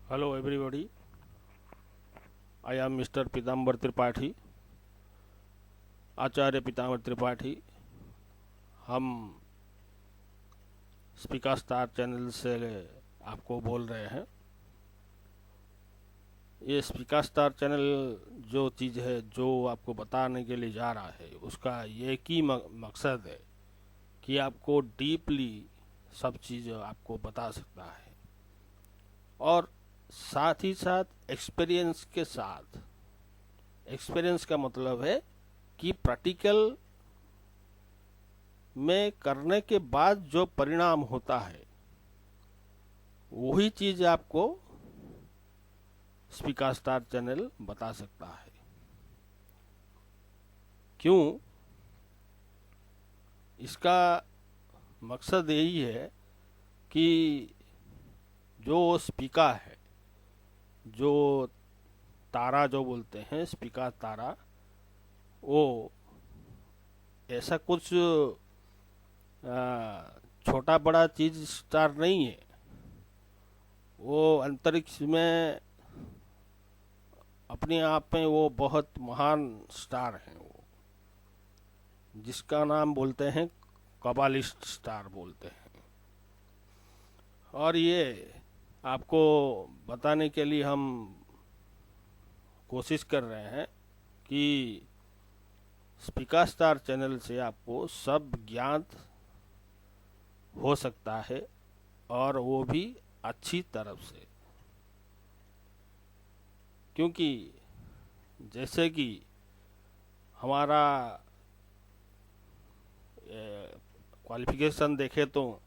Hello everybody, I am Mr. Pitambar Tripathi, आचार्य पिताम्बर त्रिपाठी। हम speaker star channel से आपको बोल रहे हैं। ये स्पीकर स्टार चैनल जो चीज़ है जो आपको बताने के लिए जा रहा है, उसका एक ही मकसद है कि आपको डीपली सब चीज़ आपको बता सकता है, और साथ ही साथ एक्सपीरियंस के साथ। एक्सपीरियंस का मतलब है कि प्रैक्टिकल में करने के बाद जो परिणाम होता है, वही चीज आपको स्पीकर स्टार चैनल बता सकता है। क्यों? इसका मकसद यही है कि जो स्पीकर है, जो तारा जो बोलते हैं स्पीकर तारा, वो ऐसा कुछ छोटा बड़ा चीज स्टार नहीं है। वो अंतरिक्ष में अपने आप में वो बहुत महान स्टार हैं, वो जिसका नाम बोलते हैं कबालिस्ट स्टार बोलते हैं। और ये आपको बताने के लिए हम कोशिश कर रहे हैं कि स्पीकर स्टार चैनल से आपको सब ज्ञात हो सकता है, और वो भी अच्छी तरफ से। क्योंकि जैसे कि हमारा क्वालिफिकेशन देखे तो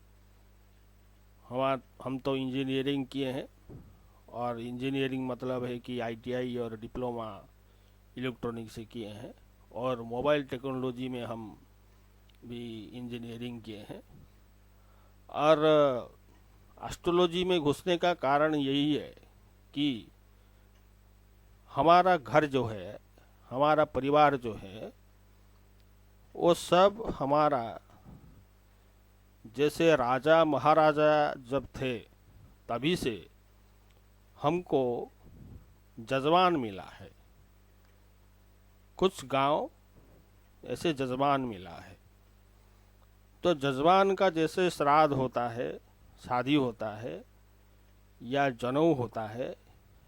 हम तो इंजीनियरिंग किए हैं, और इंजीनियरिंग मतलब है कि आईटीआई और डिप्लोमा इलेक्ट्रॉनिक से किए हैं, और मोबाइल टेक्नोलॉजी में हम भी इंजीनियरिंग किए हैं। और एस्ट्रोलॉजी में घुसने का कारण यही है कि हमारा घर जो है, हमारा परिवार जो है, वो सब हमारा जैसे राजा महाराजा जब थे तभी से हमको जजमान मिला है। कुछ गांव ऐसे जजमान मिला है। तो जजमान का जैसे श्राद्ध होता है, शादी होता है, या जनेऊ होता है,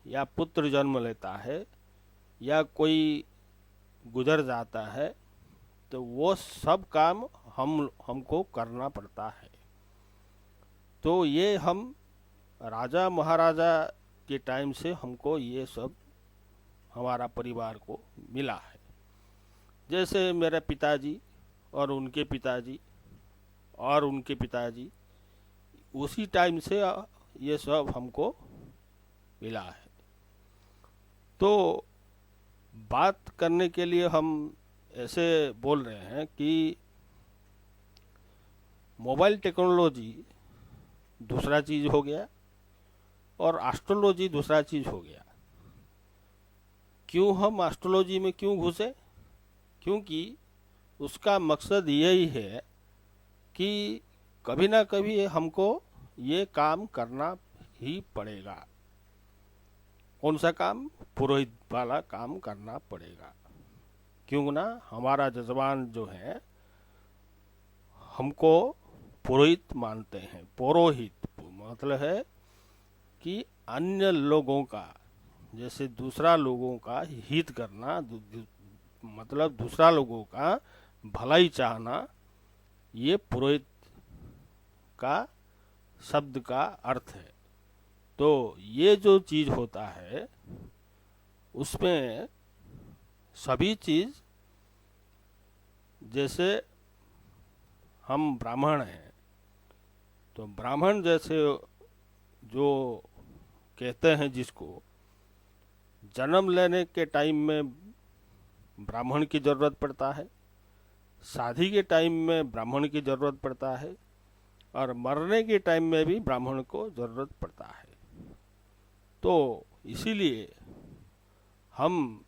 या पुत्र जन्म लेता है, या कोई गुजर जाता है, तो वो सब काम हमको करना पड़ता है। तो ये हम राजा महाराजा के टाइम से हमको ये सब हमारा परिवार को मिला है। जैसे मेरे पिताजी और उनके पिताजी और उनके पिताजी, उसी टाइम से ये सब हमको मिला है। तो बात करने के लिए हम ऐसे बोल रहे हैं कि मोबाइल टेक्नोलॉजी दूसरा चीज हो गया, और एस्ट्रोलॉजी दूसरा चीज हो गया। क्यों हम एस्ट्रोलॉजी में क्यों घुसे? क्योंकि उसका मकसद यही है कि कभी ना कभी हमको ये काम करना ही पड़ेगा। कौन सा काम? पुरोहित वाला काम करना पड़ेगा। क्यों ना, हमारा जजमान जो है हमको पुरोहित मानते हैं। पुरोहित मतलब है कि अन्य लोगों का, जैसे दूसरा लोगों का हित करना, मतलब दूसरा लोगों का भलाई चाहना, ये पुरोहित का शब्द का अर्थ है। तो ये जो चीज होता है, उसमें सभी चीज, जैसे हम ब्राह्मण हैं, तो ब्राह्मण जैसे जो कहते हैं, जिसको जन्म लेने के टाइम में ब्राह्मण की जरूरत पड़ता है, शादी के टाइम में ब्राह्मण की जरूरत पड़ता है, और मरने के टाइम में भी ब्राह्मण को जरूरत पड़ता है। तो इसीलिए हम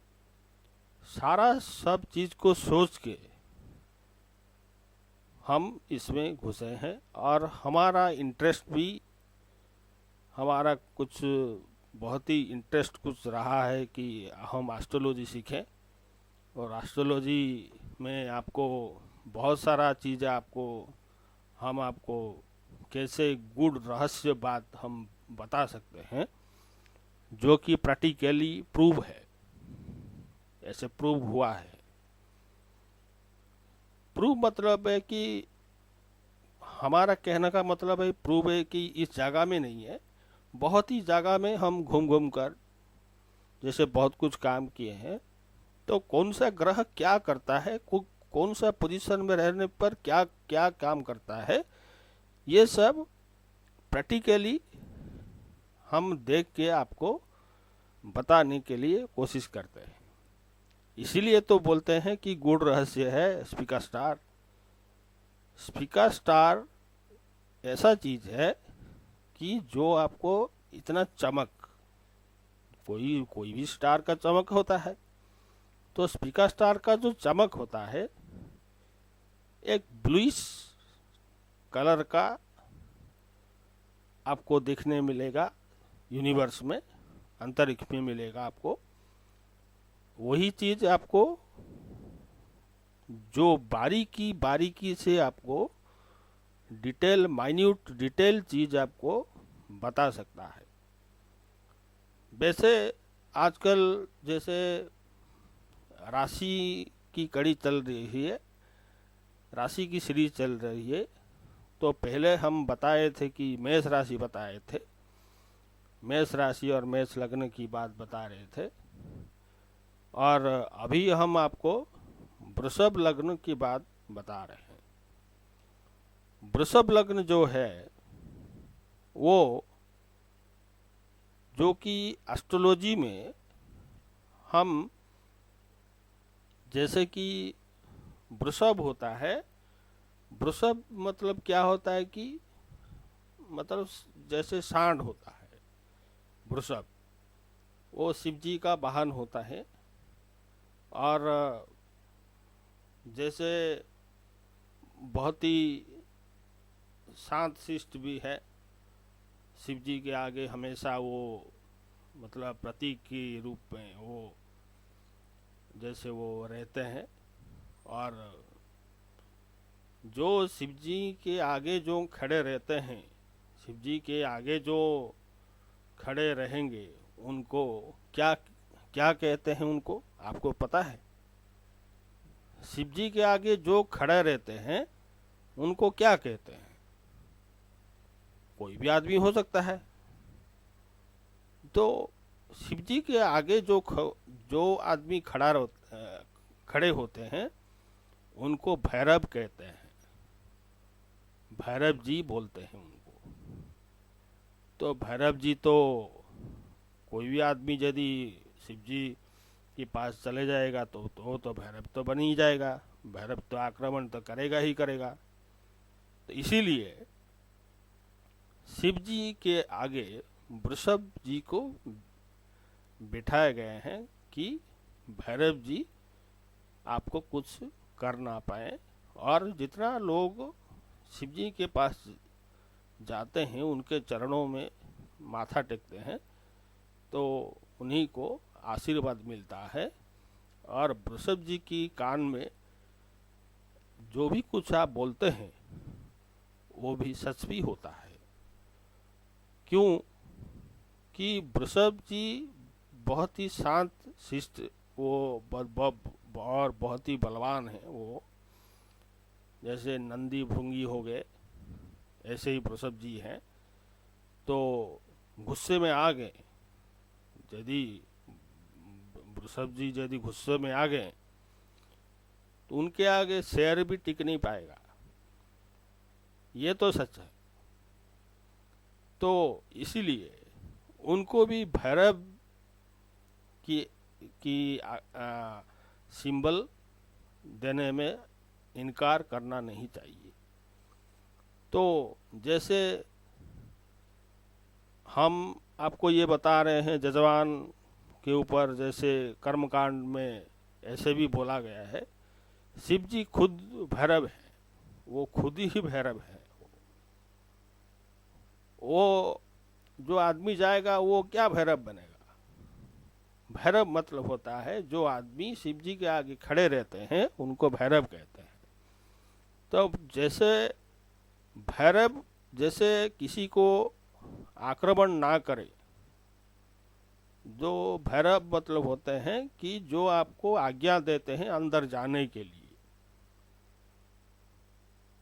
सारा सब चीज को सोच के हम इसमें घुसे हैं, और हमारा इंटरेस्ट भी, हमारा कुछ बहुत ही इंटरेस्ट कुछ रहा है कि हम एस्ट्रोलॉजी सीखें, और एस्ट्रोलॉजी में आपको बहुत सारा चीज़ आपको हम आपको कैसे गुड रहस्य बात हम बता सकते हैं जो कि प्रैक्टिकली प्रूव है, ऐसे प्रूव हुआ है। प्रूव मतलब है कि हमारा कहने का मतलब है प्रूव है कि इस जगह में नहीं है, बहुत ही जगह में हम घूम घूम कर जैसे बहुत कुछ काम किए हैं, तो कौन सा ग्रह क्या करता है, कौन सा पोजीशन में रहने पर क्या क्या काम करता है, ये सब प्रैक्टिकली हम देख के आपको बताने के लिए कोशिश करते हैं। इसीलिए तो बोलते हैं कि गूढ़ रहस्य है स्पीका स्टार। स्पीका स्टार ऐसा चीज है कि जो आपको इतना चमक, कोई भी स्टार का चमक होता है, तो स्पीका स्टार का जो चमक होता है एक ब्लूइश कलर का आपको देखने मिलेगा, यूनिवर्स में, अंतरिक्ष में मिलेगा आपको। वही चीज आपको जो बारीकी बारीकी से आपको डिटेल, माइन्यूट डिटेल चीज आपको बता सकता है। वैसे आजकल जैसे राशि की कड़ी चल रही है, राशि की सीरीज चल रही है, तो पहले हम बताए थे कि मेष राशि बताए थे, मेष राशि और मेष लग्न की बात बता रहे थे, और अभी हम आपको वृषभ लग्न की बात बता रहे हैं। वृषभ लग्न जो है वो जो कि एस्ट्रोलॉजी में हम जैसे कि वृषभ होता है, वृषभ मतलब क्या होता है कि मतलब जैसे सांड होता है वृषभ, वो शिव जी का वाहन होता है। और जैसे बहुत ही शांत शिष्ट भी है, शिव जी के आगे हमेशा वो मतलब प्रतीक के रूप में वो जैसे वो रहते हैं। और जो शिव जी के आगे जो खड़े रहते हैं, शिव जी के आगे जो खड़े रहेंगे, उनको क्या क्या कहते हैं, उनको आपको पता है? शिव जी के आगे जो खड़े रहते हैं उनको क्या कहते हैं? कोई भी आदमी हो सकता है। तो शिव जी के आगे जो आदमी खड़े होते हैं उनको भैरव कहते हैं, भैरव जी बोलते हैं उनको। तो भैरव जी तो कोई भी आदमी यदि शिव जी के पास चले जाएगा तो भैरव तो बन ही जाएगा, भैरव तो आक्रमण तो करेगा ही करेगा। तो इसीलिए शिव जी के आगे वृषभ जी को बिठाए गए हैं कि भैरव जी आपको कुछ कर ना पाए। और जितना लोग शिव जी के पास जाते हैं, उनके चरणों में माथा टेकते हैं, तो उन्हीं को आशीर्वाद मिलता है। और वृषभ जी की कान में जो भी कुछ आप बोलते हैं वो भी सच भी होता है। क्यों कि वृषभ जी बहुत ही शांत शिष्ट, वो और बहुत ही बलवान है। वो जैसे नंदी भृंगी हो गए, ऐसे ही वृषभ जी हैं। तो गुस्से में आ गए, यदि वृषभ जी यदि गुस्से में आ गए तो उनके आगे शेर भी टिक नहीं पाएगा, ये तो सच है। तो इसीलिए उनको भी भैरव की सिंबल देने में इनकार करना नहीं चाहिए। तो जैसे हम आपको ये बता रहे हैं जजवान के ऊपर, जैसे कर्मकांड में ऐसे भी बोला गया है, शिव जी खुद भैरव है, वो खुद ही भैरव है। वो जो आदमी जाएगा वो क्या भैरव बनेगा? भैरव मतलब होता है जो आदमी शिव जी के आगे खड़े रहते हैं उनको भैरव कहते हैं। तो जैसे भैरव जैसे किसी को आक्रमण ना करे, जो भैरव मतलब होते हैं कि जो आपको आज्ञा देते हैं अंदर जाने के लिए,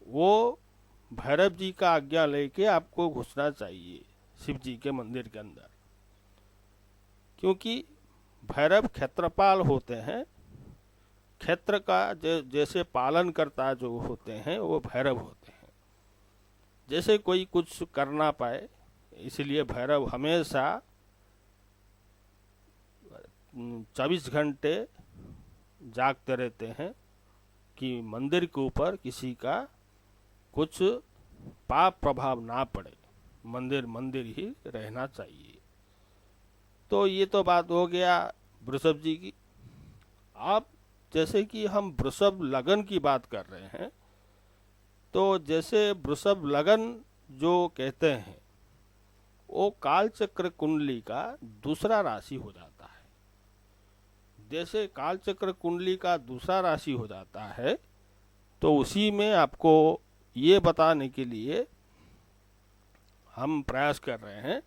वो भैरव जी का आज्ञा लेके आपको घुसना चाहिए शिव जी के मंदिर के अंदर। क्योंकि भैरव क्षेत्रपाल होते हैं, क्षेत्र का जैसे पालन करता जो होते हैं वो भैरव होते हैं। जैसे कोई कुछ कर ना पाए, इसलिए भैरव हमेशा 24 घंटे जागते रहते हैं कि मंदिर के ऊपर किसी का कुछ पाप प्रभाव ना पड़े, मंदिर मंदिर ही रहना चाहिए। तो ये तो बात हो गया वृषभ जी की। अब जैसे कि हम वृषभ लगन की बात कर रहे हैं, तो जैसे वृषभ लगन जो कहते हैं वो कालचक्र कुंडली का दूसरा राशि हो जाता है। जैसे कालचक्र कुंडली का दूसरा राशि हो जाता है, तो उसी में आपको ये बताने के लिए हम प्रयास कर रहे हैं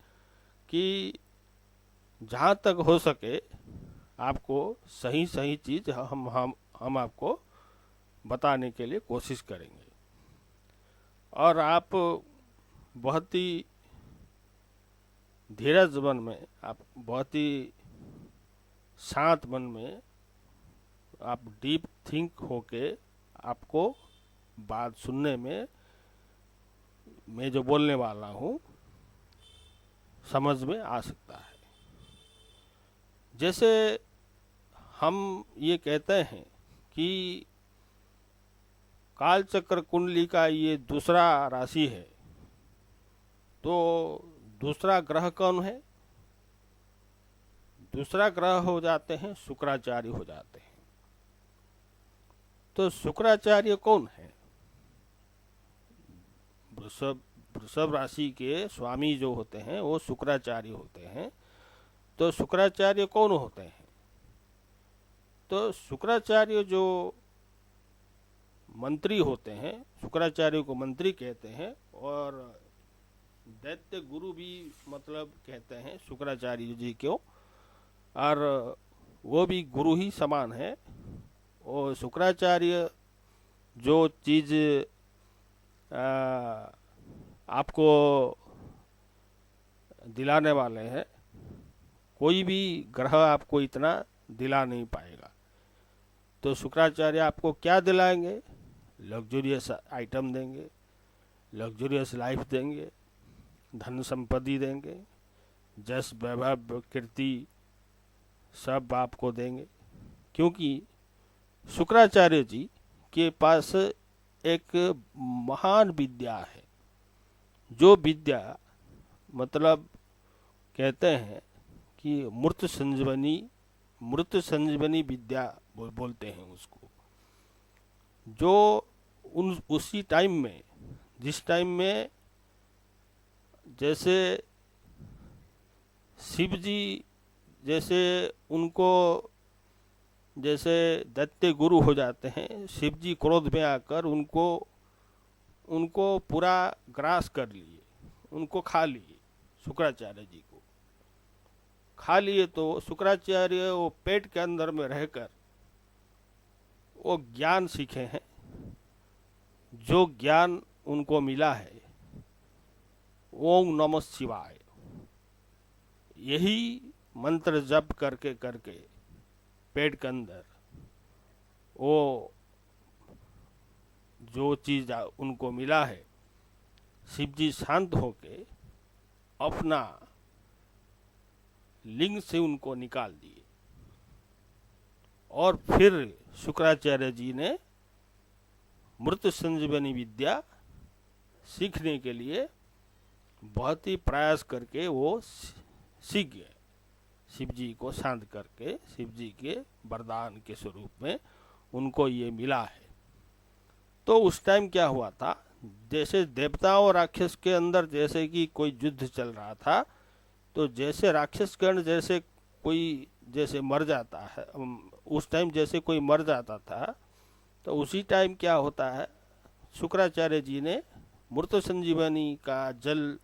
कि जहाँ तक हो सके आपको सही सही चीज हम आपको बताने के लिए कोशिश करेंगे। और आप बहुत ही धीरज मन में, आप बहुत ही शांत मन में, आप डीप थिंक होके आपको बात सुनने में, मैं जो बोलने वाला हूँ समझ में आ सकता है। जैसे हम ये कहते हैं कि कालचक्र कुंडली का ये दूसरा राशि है, तो दूसरा ग्रह कौन है? दूसरा ग्रह हो जाते हैं शुक्राचार्य हो जाते हैं। तो शुक्राचार्य कौन है? वृषभ राशि के स्वामी जो होते हैं वो शुक्राचार्य होते हैं। तो शुक्राचार्य कौन होते हैं? तो शुक्राचार्य जो मंत्री होते हैं, शुक्राचार्य को मंत्री कहते हैं, और दैत्य गुरु भी मतलब कहते हैं शुक्राचार्य जी को, और वो भी गुरु ही समान है। और शुक्राचार्य जो चीज आपको दिलाने वाले हैं, कोई भी ग्रह आपको इतना दिला नहीं पाएगा। तो शुक्राचार्य आपको क्या दिलाएंगे? लग्जूरियस आइटम देंगे, लग्जूरियस लाइफ देंगे, धन संपत्ति देंगे, जस वैभव कीर्ति सब आपको देंगे। क्योंकि शुक्राचार्य जी के पास एक महान विद्या है, जो विद्या मतलब कहते हैं कि मृत संजीवनी विद्या बोलते हैं उसको। जो उसी टाइम में, जिस टाइम में जैसे शिव जी जैसे उनको जैसे दैत्य गुरु हो जाते हैं, शिव जी क्रोध में आकर उनको पूरा ग्रास कर लिए, उनको खा लिए, शुक्राचार्य जी को खा लिए। तो शुक्राचार्य वो पेट के अंदर में रहकर वो ज्ञान सीखे हैं। जो ज्ञान उनको मिला है, ओम नमः शिवाय, यही मंत्र जप करके करके पेट के अंदर वो जो चीज उनको मिला है, शिव जी शांत होके अपना लिंग से उनको निकाल दिए। और फिर शुक्राचार्य जी ने मृत संजीवनी विद्या सीखने के लिए बहुत ही प्रयास करके वो सीख गए। शिव जी को शांत करके, शिव जी के वरदान के स्वरूप में उनको ये मिला है। तो उस टाइम क्या हुआ था, जैसे देवताओं और राक्षस के अंदर जैसे कि कोई युद्ध चल रहा था, तो जैसे राक्षसगण जैसे कोई जैसे मर जाता है, उस टाइम जैसे कोई मर जाता था, तो उसी टाइम क्या होता है, शुक्राचार्य जी ने मृत संजीवनी का जल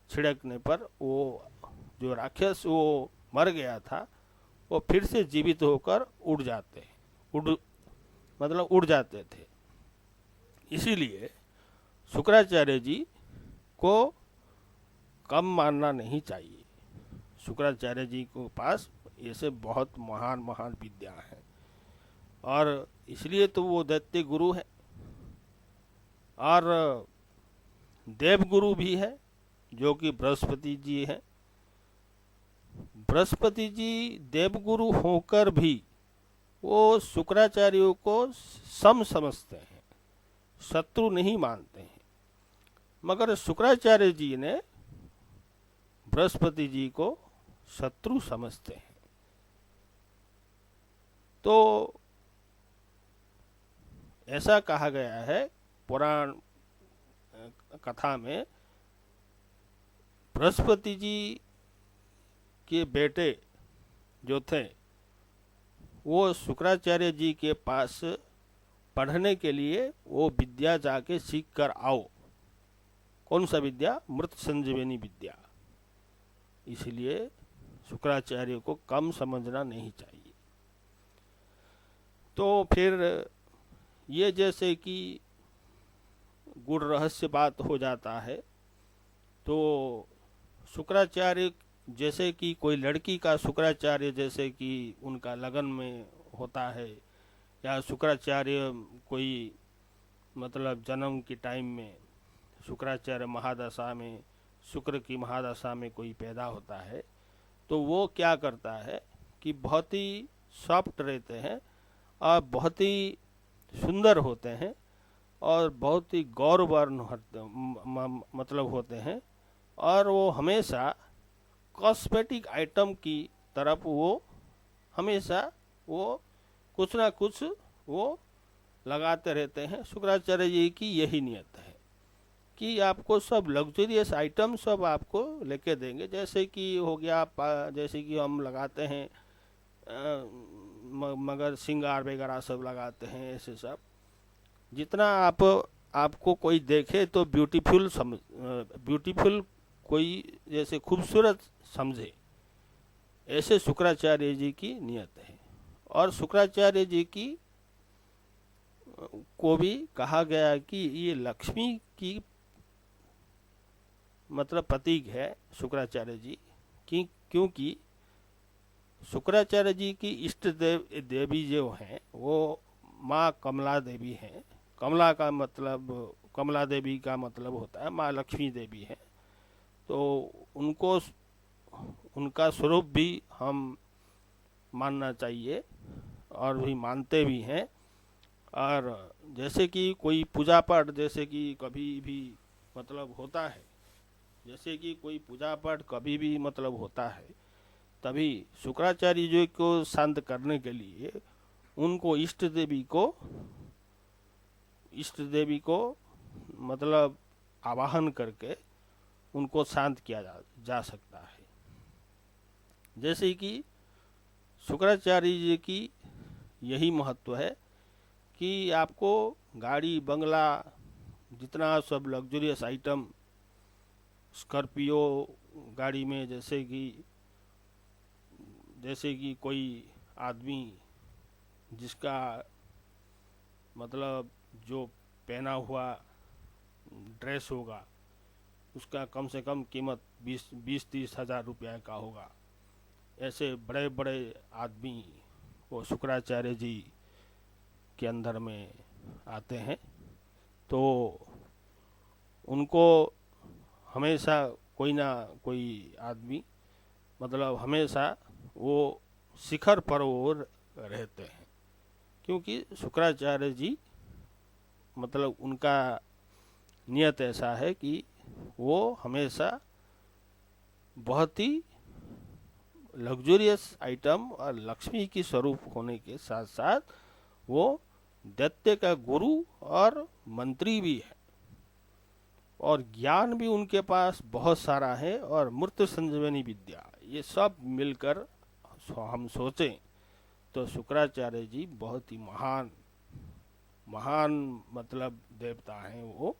छिड़कने पर वो जो राक्षस वो मर गया था वो फिर से जीवित होकर उड़ जाते, उड़ मतलब उड़ जाते थे। इसीलिए शुक्राचार्य जी को कम मानना नहीं चाहिए। शुक्राचार्य जी के पास ऐसे बहुत महान महान विद्या है, और इसलिए तो वो दैत्य गुरु है, और देव गुरु भी है जो कि बृहस्पति जी हैं। बृहस्पति जी देवगुरु होकर भी वो शुक्राचार्यों को सम समझते हैं, शत्रु नहीं मानते हैं, मगर शुक्राचार्य जी ने बृहस्पति जी को शत्रु समझते हैं। तो ऐसा कहा गया है पुराण कथा में, बृहस्पति जी के बेटे जो थे वो शुक्राचार्य जी के पास पढ़ने के लिए वो विद्या जाके सीख कर आओ। कौन सा विद्या? मृत संजीवनी विद्या। इसलिए शुक्राचार्य को कम समझना नहीं चाहिए। तो फिर ये जैसे कि गुड़ रहस्य बात हो जाता है, तो शुक्राचार्य जैसे कि कोई लड़की का शुक्राचार्य जैसे कि उनका लगन में होता है, या शुक्राचार्य कोई मतलब जन्म के टाइम में शुक्राचार्य महादशा में, शुक्र की महादशा में कोई पैदा होता है, तो वो क्या करता है कि बहुत ही सॉफ्ट रहते हैं और बहुत ही सुंदर होते हैं और बहुत ही गौरवर्ण मतलब होते हैं, और वो हमेशा कॉस्मेटिक आइटम की तरफ वो हमेशा वो कुछ ना कुछ वो लगाते रहते हैं। शुक्राचार्य जी की यही नियत है कि आपको सब लग्जरियस आइटम सब आपको लेके देंगे। जैसे कि हो गया, जैसे कि हम लगाते हैं मगर श्रृंगार वगैरह सब लगाते हैं, ऐसे सब जितना आपको कोई देखे तो ब्यूटीफुल कोई जैसे खूबसूरत समझे, ऐसे शुक्राचार्य जी की नियत है। और शुक्राचार्य जी की को भी कहा गया कि ये लक्ष्मी की मतलब प्रतीक है शुक्राचार्य जी की, क्योंकि शुक्राचार्य जी की इष्ट देवी जो हैं वो माँ कमला देवी हैं। कमला का मतलब, कमला देवी का मतलब होता है माँ लक्ष्मी देवी है। तो उनको, उनका स्वरूप भी हम मानना चाहिए और भी मानते भी हैं। और जैसे कि कोई पूजा पाठ जैसे कि कभी भी मतलब होता है, जैसे कि कोई पूजा पाठ कभी भी मतलब होता है, तभी शुक्राचार्य जी को शांत करने के लिए उनको इष्ट देवी को मतलब आवाहन करके उनको शांत किया जा सकता है। जैसे कि शुक्राचार्य जी की यही महत्व है कि आपको गाड़ी बंगला जितना सब लग्जरियस आइटम, स्कॉर्पियो गाड़ी में जैसे कि कोई आदमी जिसका मतलब जो पहना हुआ ड्रेस होगा उसका कम से कम कीमत 20-30 हज़ार रुपया का होगा, ऐसे बड़े बड़े आदमी वो शुक्राचार्य जी के अंदर में आते हैं। तो उनको हमेशा कोई ना कोई आदमी मतलब हमेशा वो शिखर पर वो रहते हैं, क्योंकि शुक्राचार्य जी मतलब उनका नियत ऐसा है कि वो हमेशा बहुत ही लग्जरियस आइटम और लक्ष्मी की स्वरूप होने के साथ साथ वो दैत्य का गुरु और मंत्री भी है। और ज्ञान भी उनके पास बहुत सारा है, और मृत्यु संजीवनी विद्या, ये सब मिलकर हम सोचें तो शुक्राचार्य जी बहुत ही महान महान मतलब देवता हैं, वो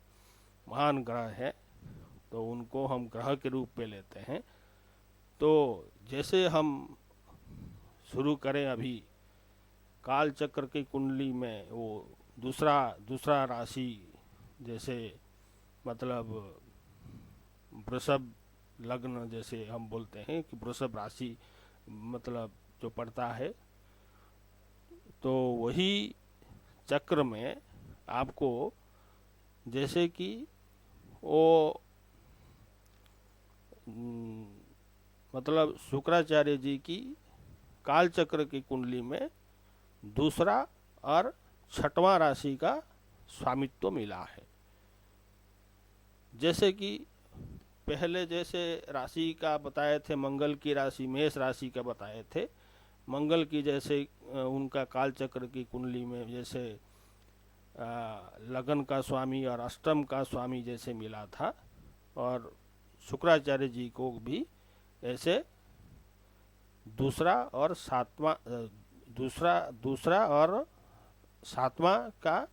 महान ग्रह है। तो उनको हम ग्रह के रूप में लेते हैं। तो जैसे हम शुरू करें अभी काल चक्र की कुंडली में वो दूसरा दूसरा राशि, जैसे मतलब वृषभ लग्न, जैसे हम बोलते हैं कि वृषभ राशि मतलब जो पड़ता है, तो वही चक्र में आपको जैसे कि वो मतलब शुक्राचार्य जी की काल चक्र की कुंडली में दूसरा और छठवां राशि का स्वामित्व मिला है। जैसे कि पहले जैसे राशि का बताए थे, मंगल की राशि मेष राशि का बताए थे, मंगल की जैसे उनका काल चक्र की कुंडली में जैसे लगन का स्वामी और अष्टम का स्वामी जैसे मिला था, और शुक्राचार्य जी को भी ऐसे दूसरा और सातवां दूसरा और सातवां का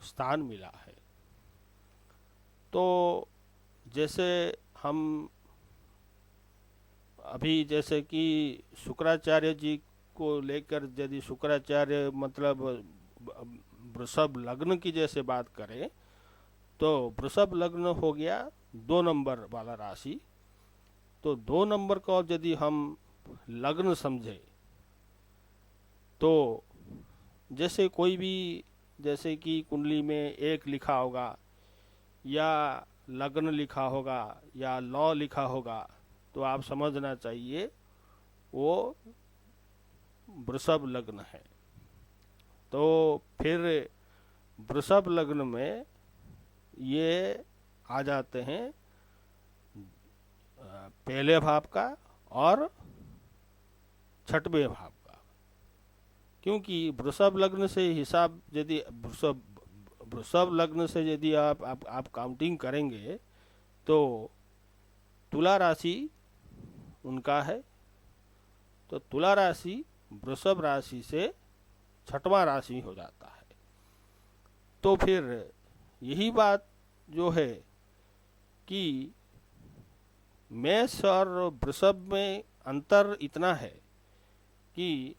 स्थान मिला है। तो जैसे हम अभी जैसे कि शुक्राचार्य जी को लेकर यदि शुक्राचार्य मतलब वृषभ लग्न की जैसे बात करें, तो वृषभ लग्न हो गया 2 नंबर वाला राशि। तो 2 नंबर को यदि हम लग्न समझे, तो जैसे कोई भी जैसे कि कुंडली में 1 लिखा होगा या लग्न लिखा होगा या लॉ लिखा होगा, तो आप समझना चाहिए वो वृषभ लग्न है। तो फिर वृषभ लग्न में ये आ जाते हैं पहले भाव का और छठवें भाव का, क्योंकि वृषभ लग्न से हिसाब यदि वृषभ लग्न से यदि आप काउंटिंग करेंगे तो तुला राशि उनका है, तो तुला राशि वृषभ राशि से छठवां राशि हो जाता है। तो फिर यही बात जो है कि मेष और वृषभ में अंतर इतना है कि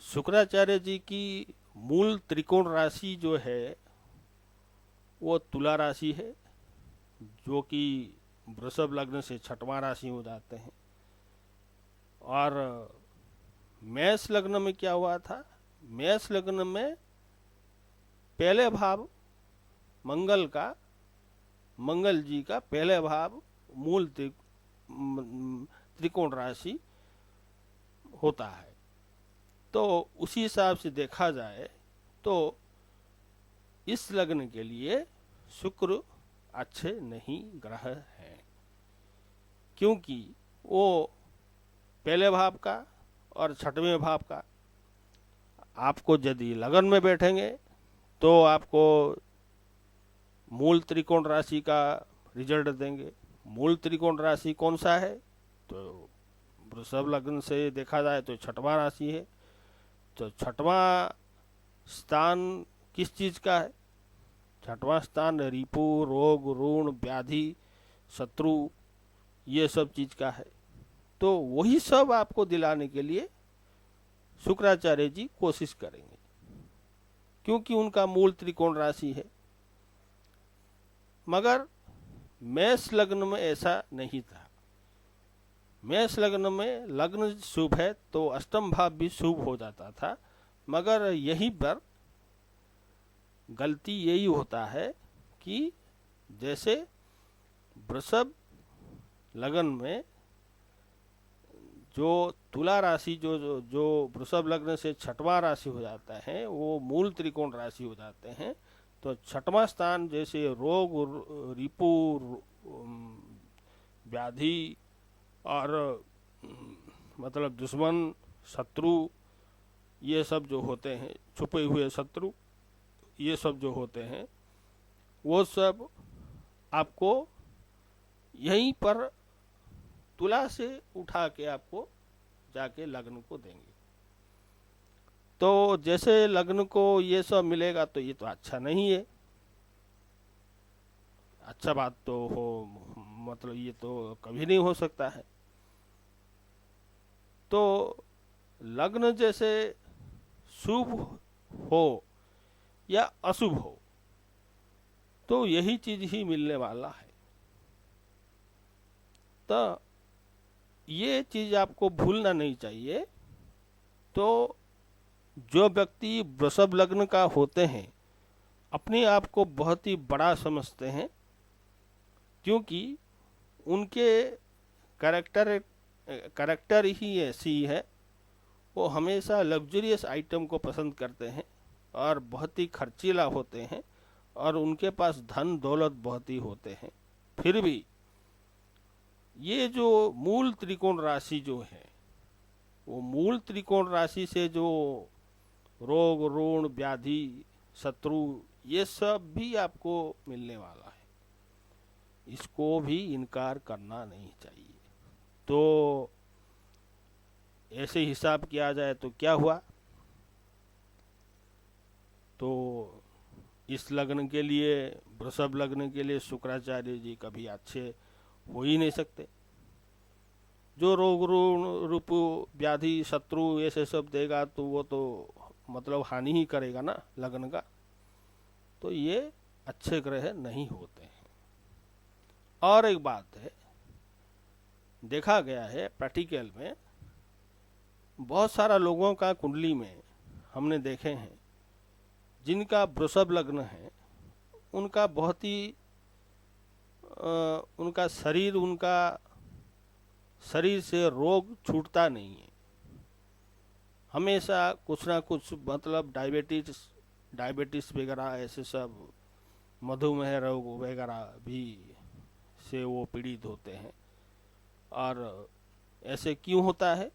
शुक्राचार्य जी की मूल त्रिकोण राशि जो है वो तुला राशि है, जो कि वृषभ लग्न से छठवां राशि हो जाते हैं। और मेष लग्न में क्या हुआ था, मेष लग्न में पहले भाव मंगल जी का पहले भाव मूल त्रिकोण राशि होता है। तो उसी हिसाब से देखा जाए तो इस लग्न के लिए शुक्र अच्छे नहीं ग्रह हैं, क्योंकि वो पहले भाव का और छठवें भाव का आपको यदि लगन में बैठेंगे तो आपको मूल त्रिकोण राशि का रिजल्ट देंगे। मूल त्रिकोण राशि कौन सा है, तो वृषभ लग्न से देखा जाए तो छठवां राशि है। तो छठवां स्थान किस चीज का है, छठवां स्थान रिपु रोग ऋण व्याधि शत्रु ये सब चीज का है। तो वही सब आपको दिलाने के लिए शुक्राचार्य जी कोशिश करेंगे, क्योंकि उनका मूल त्रिकोण राशि है। मगर मेष लग्न में ऐसा नहीं था। मेष लग्न में लग्न शुभ है तो अष्टम भाव भी शुभ हो जाता था, मगर यहीं पर गलती यही होता है कि जैसे वृषभ लगन में जो तुला राशि जो वृषभ लग्न से छठवां राशि हो जाता है वो मूल त्रिकोण राशि हो जाते हैं। तो छठवां स्थान जैसे रोग रिपु व्याधि और मतलब दुश्मन शत्रु, ये सब जो होते हैं, छुपे हुए शत्रु, ये सब जो होते हैं, वो सब आपको यहीं पर तुला से उठा के आपको जाके लग्न को देंगे। तो जैसे लग्न को ये सब मिलेगा तो ये तो अच्छा नहीं है, अच्छा बात तो हो, मतलब ये तो कभी नहीं हो सकता है। तो लग्न जैसे शुभ हो या अशुभ हो, तो यही चीज ही मिलने वाला है। तो ये चीज आपको भूलना नहीं चाहिए। तो जो व्यक्ति वृषभ लग्न का होते हैं, अपने आप को बहुत ही बड़ा समझते हैं, क्योंकि उनके कैरेक्टर ही ऐसी है। वो हमेशा लग्जरियस आइटम को पसंद करते हैं और बहुत ही खर्चीला होते हैं, और उनके पास धन दौलत बहुत ही होते हैं। फिर भी ये जो मूल त्रिकोण राशि जो है, वो मूल त्रिकोण राशि से जो रोग ऋण व्याधि शत्रु, ये सब भी आपको मिलने वाला है, इसको भी इनकार करना नहीं चाहिए। तो ऐसे हिसाब किया जाए तो क्या हुआ, तो इस लग्न के लिए, वृषभ लग्न के लिए शुक्राचार्य जी कभी अच्छे हो ही नहीं सकते। जो रोग ऋण रूप व्याधि शत्रु ऐसे सब देगा तो वो तो मतलब हानि ही करेगा ना लग्न का। तो ये अच्छे ग्रह नहीं होते हैं। और एक बात है, देखा गया है प्रैक्टिकल में, बहुत सारा लोगों का कुंडली में हमने देखे हैं, जिनका वृषभ लग्न है, उनका बहुत ही उनका शरीर से रोग छूटता नहीं है। हमेशा कुछ ना कुछ, मतलब डायबिटीज वगैरह ऐसे सब, मधुमेह रोग वगैरह भी से वो पीड़ित होते हैं। और ऐसे क्यों होता है?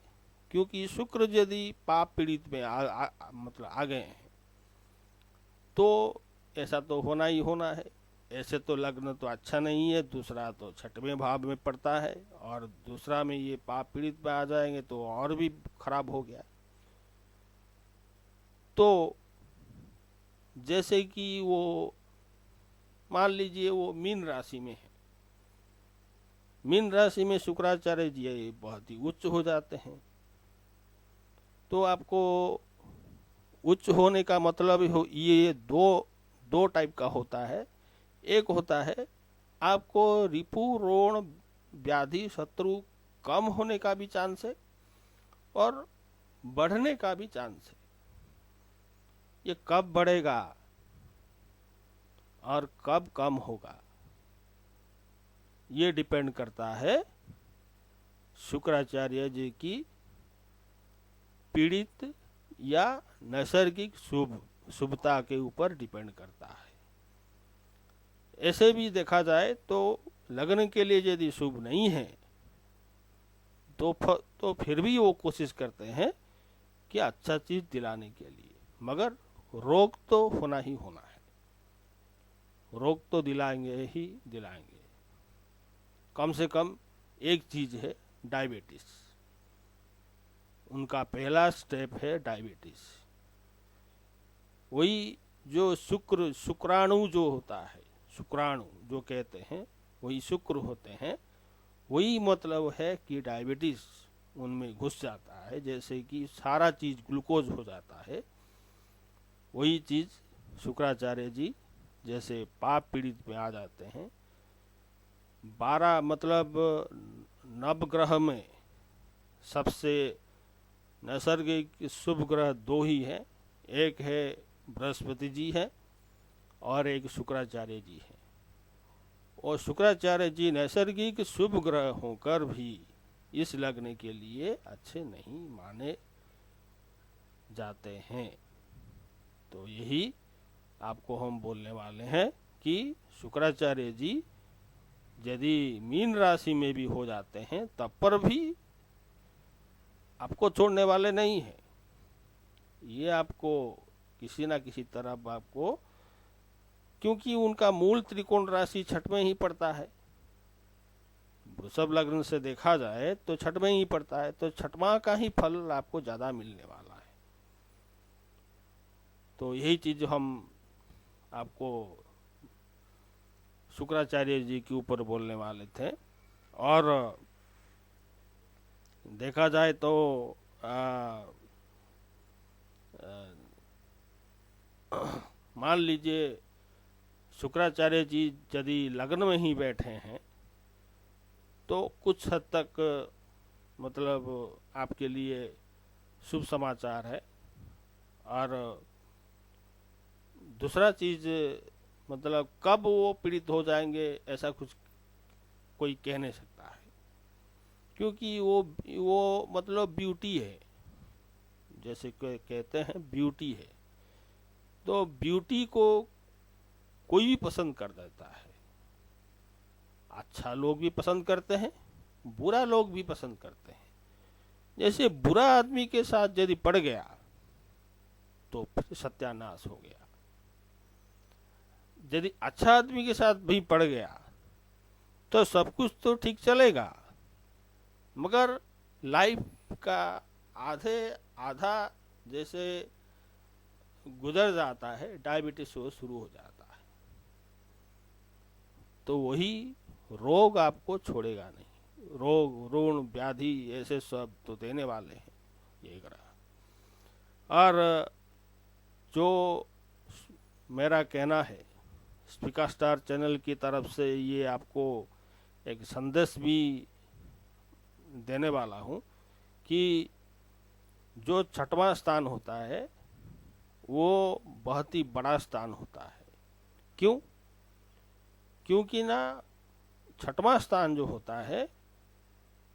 क्योंकि शुक्र यदि पाप पीड़ित में मतलब आ गए हैं, तो ऐसा तो होना ही होना है। ऐसे तो लग्न तो अच्छा नहीं है, दूसरा तो छठवें भाव में पड़ता है, और दूसरा में ये पाप पीड़ित में आ जाएंगे तो और भी खराब हो गया। तो जैसे कि वो मान लीजिए वो मीन राशि में है, मीन राशि में शुक्राचार्य जी बहुत ही उच्च हो जाते हैं। तो आपको उच्च होने का मतलब ये दो टाइप का होता है। एक होता है आपको रिपु ऋण व्याधि शत्रु कम होने का भी चांस है, और बढ़ने का भी चांस है। ये कब बढ़ेगा और कब कम होगा, ये डिपेंड करता है शुक्राचार्य जी की पीड़ित या नैसर्गिक शुभता के ऊपर डिपेंड करता है। ऐसे भी देखा जाए तो लग्न के लिए यदि शुभ नहीं है तो फिर भी वो कोशिश करते हैं कि अच्छा चीज दिलाने के लिए, मगर रोग तो होना ही होना है, रोग तो दिलाएंगे ही दिलाएंगे। कम से कम एक चीज है डायबिटीज, उनका पहला स्टेप है डायबिटीज। वही जो शुक्राणु जो होता है, शुक्राणु जो कहते हैं वही शुक्र होते हैं, वही मतलब है कि डायबिटीज उनमें घुस जाता है। जैसे कि सारा चीज ग्लूकोज हो जाता है, वही चीज शुक्राचार्य जी जैसे पाप पीड़ित में आ जाते हैं। 12 मतलब नवग्रह में सबसे नैसर्गिक शुभ ग्रह 2 ही हैं, एक है बृहस्पति जी है और एक शुक्राचार्य जी है। और शुक्राचार्य जी नैसर्गिक शुभ ग्रह होकर भी इस लग्न के लिए अच्छे नहीं माने जाते हैं। तो यही आपको हम बोलने वाले हैं कि शुक्राचार्य जी यदि मीन राशि में भी हो जाते हैं तब पर भी आपको छोड़ने वाले नहीं हैं। ये आपको किसी ना किसी तरफ आपको, क्योंकि उनका मूल त्रिकोण राशि छठ में ही पड़ता है, वृषभ लग्न से देखा जाए तो छठ में ही पड़ता है, तो छठवां का ही फल आपको ज्यादा मिलने वाला है। तो यही चीज हम आपको शुक्राचार्य जी के ऊपर बोलने वाले थे। और देखा जाए तो मान लीजिए शुक्राचार्य जी यदि लग्न में ही बैठे हैं तो कुछ हद तक मतलब आपके लिए शुभ समाचार है। और दूसरा चीज मतलब कब वो पीड़ित हो जाएंगे ऐसा कुछ कोई कह नहीं सकता है, क्योंकि वो मतलब ब्यूटी है, जैसे कहते हैं ब्यूटी है, तो ब्यूटी को कोई भी पसंद कर देता है। अच्छा लोग भी पसंद करते हैं, बुरा लोग भी पसंद करते हैं। जैसे बुरा आदमी के साथ यदि पड़ गया तो फिर सत्यानाश हो गया, यदि अच्छा आदमी के साथ भी पड़ गया तो सब कुछ तो ठीक चलेगा, मगर लाइफ का आधा जैसे गुजर जाता है, डायबिटीज शुरू हो जाता है, तो वही रोग आपको छोड़ेगा नहीं। रोग ऋण व्याधि ऐसे सब तो देने वाले हैं ये ग्रह। और जो मेरा कहना है, स्पीकर स्टार चैनल की तरफ से ये आपको एक संदेश भी देने वाला हूँ कि जो छठवां स्थान होता है वो बहुत ही बड़ा स्थान होता है। क्यों? क्योंकि ना छठवां स्थान जो होता है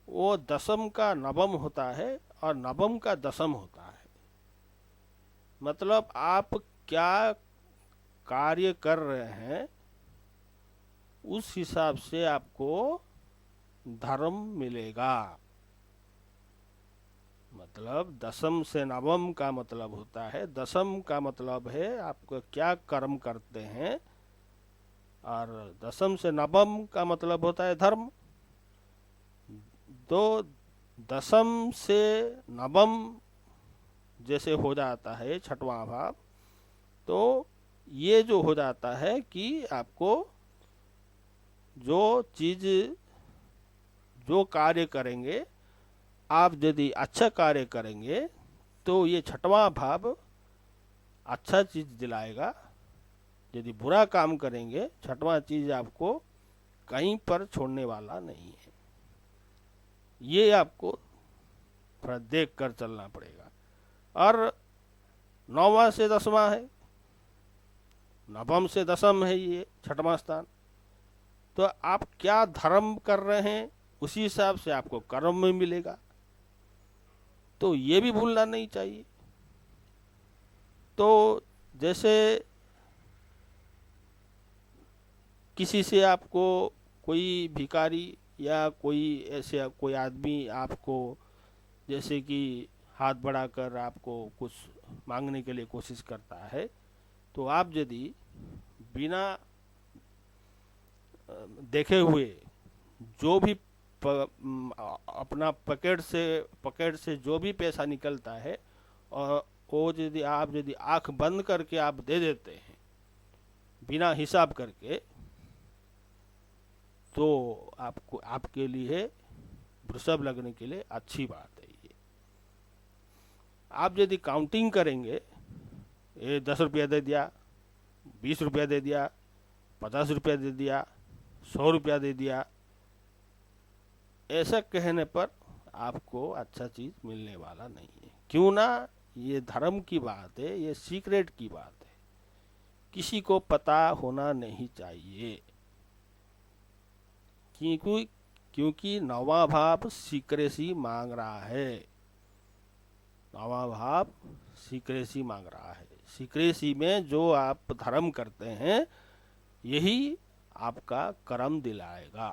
वो दशम का नवम होता है और नवम का दशम होता है। मतलब आप क्या कार्य कर रहे हैं उस हिसाब से आपको धर्म मिलेगा। मतलब दशम से नवम का मतलब होता है, दशम का मतलब है आपको क्या कर्म करते हैं, और दशम से नवम का मतलब होता है धर्म। तो दशम से नवम जैसे हो जाता है छठवां भाव, तो ये जो हो जाता है कि आपको जो चीज जो कार्य करेंगे, आप यदि अच्छा कार्य करेंगे तो ये छठवां भाव अच्छा चीज दिलाएगा। यदि बुरा काम करेंगे छठवां चीज आपको कहीं पर छोड़ने वाला नहीं है। ये आपको थोड़ा देख कर चलना पड़ेगा। और नौवां से दसवां है, नवम से दसम है ये छठवां स्थान। तो आप क्या धर्म कर रहे हैं उसी हिसाब से आपको कर्म में मिलेगा, तो ये भी भूलना नहीं चाहिए। तो जैसे किसी से आपको कोई भिखारी या कोई ऐसे कोई आदमी आपको जैसे कि हाथ बढ़ाकर आपको कुछ मांगने के लिए कोशिश करता है, तो आप यदि बिना देखे हुए जो भी अपना पॉकेट से जो भी पैसा निकलता है, और वो यदि आंख बंद करके आप दे देते हैं बिना हिसाब करके, तो आपको आपके लिए वृषभ लग्न के लिए अच्छी बात है ये। आप यदि काउंटिंग करेंगे, ये 10 रुपया दे दिया, 20 रुपया दे दिया, 50 रुपया दे दिया, 100 रुपया दे दिया, ऐसा कहने पर आपको अच्छा चीज मिलने वाला नहीं है। क्यों ना, ये धर्म की बात है, ये सीक्रेट की बात है, किसी को पता होना नहीं चाहिए। क्योंकि नौवां भाव सीक्रेसी मांग रहा है, नौवां भाव सीक्रेसी मांग रहा है। सीक्रेसी में जो आप धर्म करते हैं यही आपका कर्म दिलाएगा।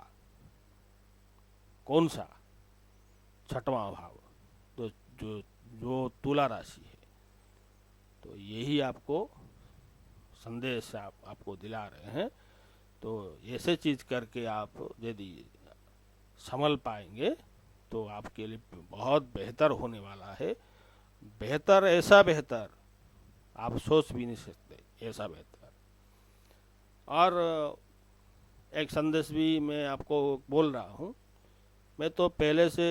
कौन सा? छठवां भाव। तो जो जो तुला राशि है। तो यही आपको संदेश आपको दिला रहे हैं। तो ऐसे चीज करके आप यदि संभल पाएंगे तो आपके लिए बहुत बेहतर होने वाला है। बेहतर, ऐसा बेहतर आप सोच भी नहीं सकते, ऐसा बेहतर। और एक संदेश भी मैं आपको बोल रहा हूँ। मैं तो पहले से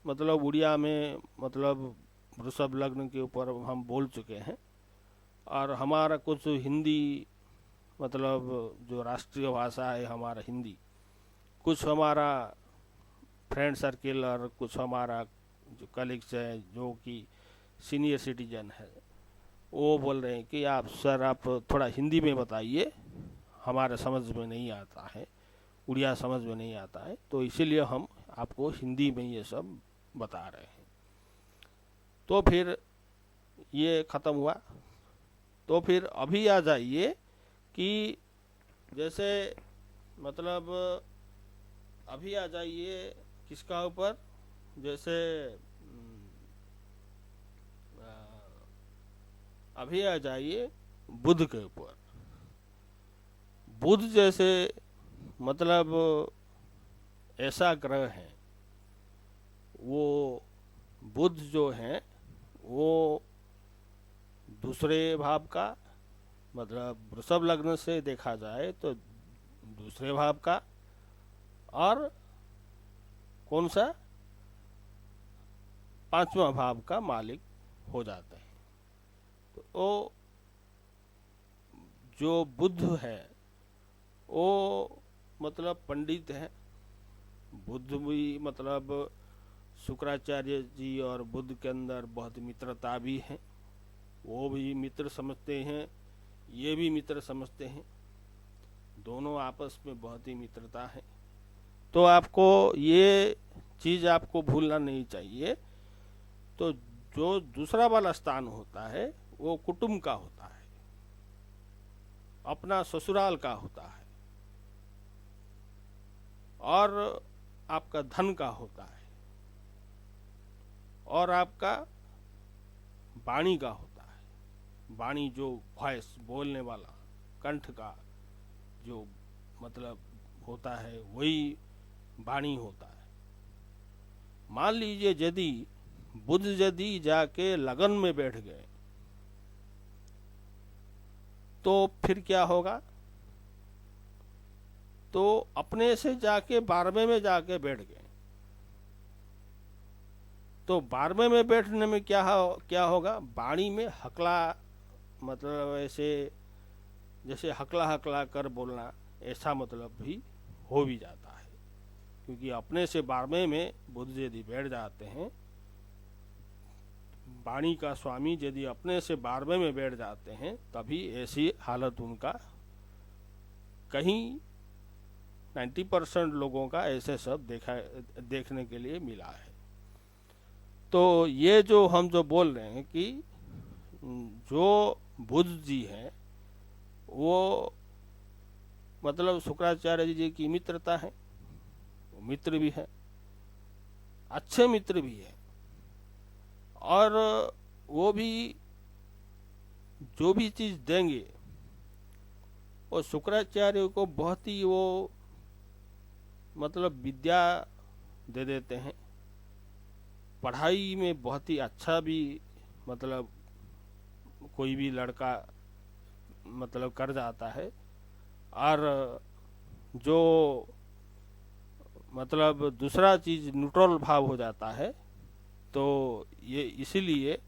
मतलब उड़िया में मतलब वृषभ लग्न के ऊपर हम बोल चुके हैं, और हमारा कुछ हिंदी मतलब जो राष्ट्रीय भाषा है हमारा हिंदी, कुछ हमारा फ्रेंड सर्किल और कुछ हमारा जो कलीग्स है जो कि सीनियर सिटीजन है, वो बोल रहे हैं कि आप सर आप थोड़ा हिंदी में बताइए, हमारे समझ में नहीं आता है, उड़िया समझ में नहीं आता है, तो इसीलिए हम आपको हिंदी में ये सब बता रहे हैं। तो फिर ये ख़त्म हुआ। तो फिर अभी आ जाइए कि जैसे मतलब अभी आ जाइए किसका ऊपर, जैसे अभी आ जाइए बुध के ऊपर। बुध जैसे मतलब ऐसा ग्रह है, वो बुध जो है वो दूसरे भाव का, मतलब वृषभ लग्न से देखा जाए तो दूसरे भाव का, और कौन सा, पांचवा भाव का मालिक हो जाते हैं। तो वो जो बुध है वो मतलब पंडित है। बुध भी मतलब शुक्राचार्य जी और बुध के अंदर बहुत मित्रता भी है, वो भी मित्र समझते हैं, ये भी मित्र समझते हैं, दोनों आपस में बहुत ही मित्रता है। तो आपको ये चीज आपको भूलना नहीं चाहिए। तो जो दूसरा वाला स्थान होता है वो कुटुंब का होता है, अपना ससुराल का होता है, और आपका धन का होता है, और आपका वाणी का होता है। वाणी जो वॉइस, बोलने वाला, कंठ का जो मतलब होता है वही वाणी होता है। मान लीजिए यदि बुध यदि जाके लगन में बैठ गए तो फिर क्या होगा, तो अपने से जाके 12वें में जाके बैठ गए। तो 12वें में बैठने में क्या होगा, वाणी में हकला, मतलब ऐसे जैसे हकला हकला कर बोलना, ऐसा मतलब भी हो भी जाता है। क्योंकि अपने से 12वें में बुध यदि बैठ जाते हैं, वाणी का स्वामी यदि अपने से 12वें में बैठ जाते हैं, तभी ऐसी हालत उनका कहीं 90% लोगों का ऐसे सब देखने के लिए मिला है। तो ये जो हम जो बोल रहे हैं कि जो बुध जी हैं वो मतलब शुक्राचार्य जी की मित्रता है, वो मित्र भी है, अच्छे मित्र भी है, और वो भी जो भी चीज देंगे वो शुक्राचार्य को बहुत ही वो मतलब विद्या दे देते हैं। पढ़ाई में बहुत ही अच्छा भी मतलब कोई भी लड़का मतलब कर जाता है, और जो मतलब दूसरा चीज न्यूट्रल भाव हो जाता है। तो ये इसीलिए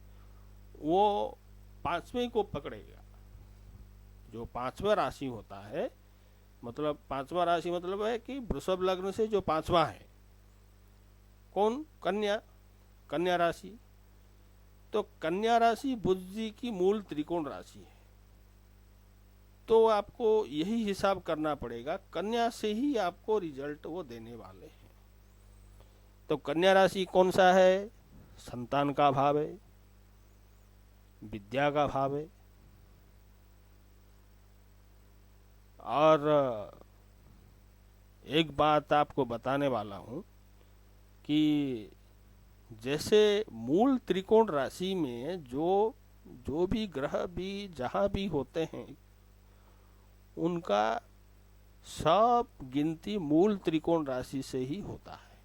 वो 5वें को पकड़ेगा। जो 5वां राशि होता है, मतलब 5वां राशि मतलब है कि वृषभ लग्न से जो 5वां है, कौन, कन्या, कन्या राशि। तो कन्या राशि बुध जी की मूल त्रिकोण राशि है। तो आपको यही हिसाब करना पड़ेगा, कन्या से ही आपको रिजल्ट वो देने वाले हैं। तो कन्या राशि कौन सा है, संतान का भाव है, विद्या का भाव है। और एक बात आपको बताने वाला हूं कि जैसे मूल त्रिकोण राशि में जो जो भी ग्रह भी जहाँ भी होते हैं उनका सब गिनती मूल त्रिकोण राशि से ही होता है।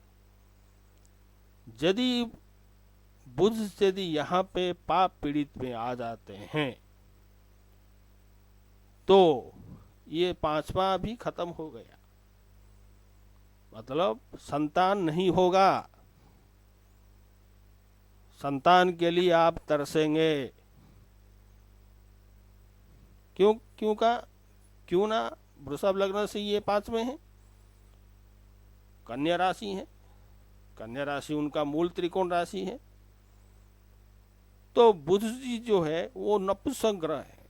यदि बुध यदि यहाँ पे पाप पीड़ित में आ जाते हैं तो ये पांचवा भी खत्म हो गया, मतलब संतान नहीं होगा। संतान के लिए आप तरसेंगे। क्यों ना वृषभ लग्न से ये पांचवें हैं, कन्या राशि है, कन्या राशि उनका मूल त्रिकोण राशि है। तो बुध जी जो है वो नपुंसक ग्रह है,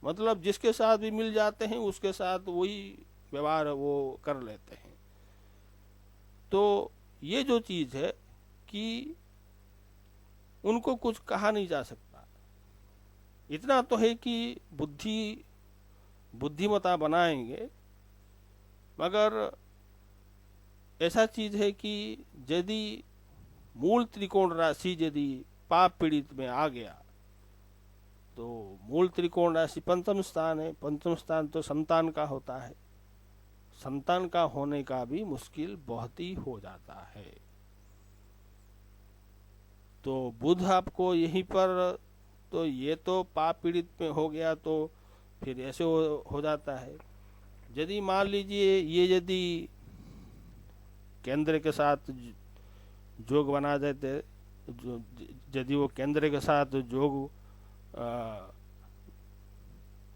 मतलब जिसके साथ भी मिल जाते हैं उसके साथ वही व्यवहार वो कर लेते हैं। तो ये जो चीज है कि उनको कुछ कहा नहीं जा सकता। इतना तो है कि बुद्धिमता बनाएंगे, मगर ऐसा चीज है कि यदि मूल त्रिकोण राशि यदि पाप पीड़ित में आ गया तो मूल त्रिकोण राशि पंचम स्थान है, पंचम स्थान तो संतान का होता है, संतान का होने का भी मुश्किल बहुत ही हो जाता है। तो बुध आपको यहीं पर, तो ये तो पाप पीड़ित में हो गया तो फिर ऐसे हो जाता है। यदि मान लीजिए ये यदि केंद्र के साथ जोग बना देते, यदि वो केंद्र के साथ जोग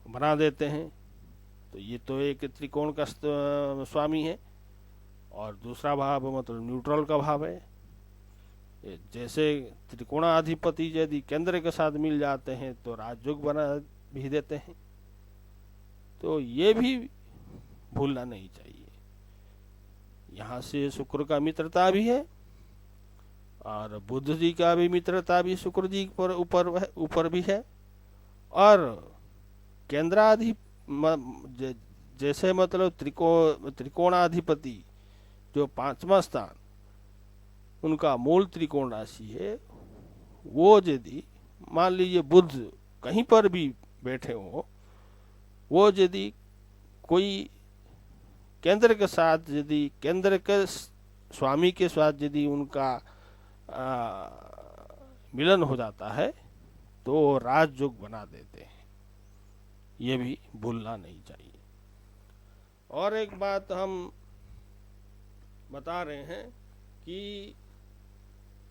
बना देते हैं तो ये तो एक त्रिकोण का स्वामी है और दूसरा भाव मतलब न्यूट्रल का भाव है। जैसे त्रिकोणाधिपति यदि केंद्र के साथ मिल जाते हैं तो राजयोग बना भी देते हैं। तो ये भी भूलना नहीं चाहिए। यहाँ से शुक्र का मित्रता भी है और बुध जी का भी मित्रता भी शुक्र जी पर ऊपर भी है। और केंद्राधि जैसे मतलब त्रिकोणाधिपति जो पांचवा स्थान उनका मूल त्रिकोण राशि है, वो यदि मान लीजिए बुध कहीं पर भी बैठे हो, वो यदि कोई केंद्र के साथ यदि केंद्र के स्वामी के साथ यदि उनका मिलन हो जाता है तो राजयोग बना देते हैं। ये भी भूलना नहीं चाहिए। और एक बात हम बता रहे हैं कि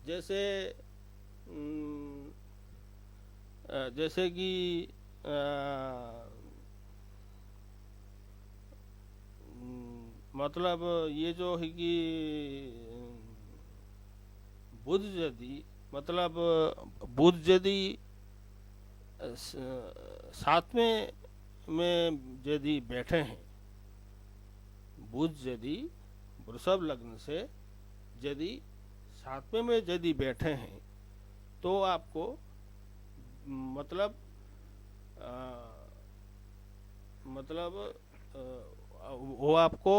जैसे कि मतलब ये जो है कि बुध यदि सातवें में यदि बैठे हैं, बुध यदि वृषभ लग्न से यदि सातवें में यदि बैठे हैं तो आपको मतलब वो आपको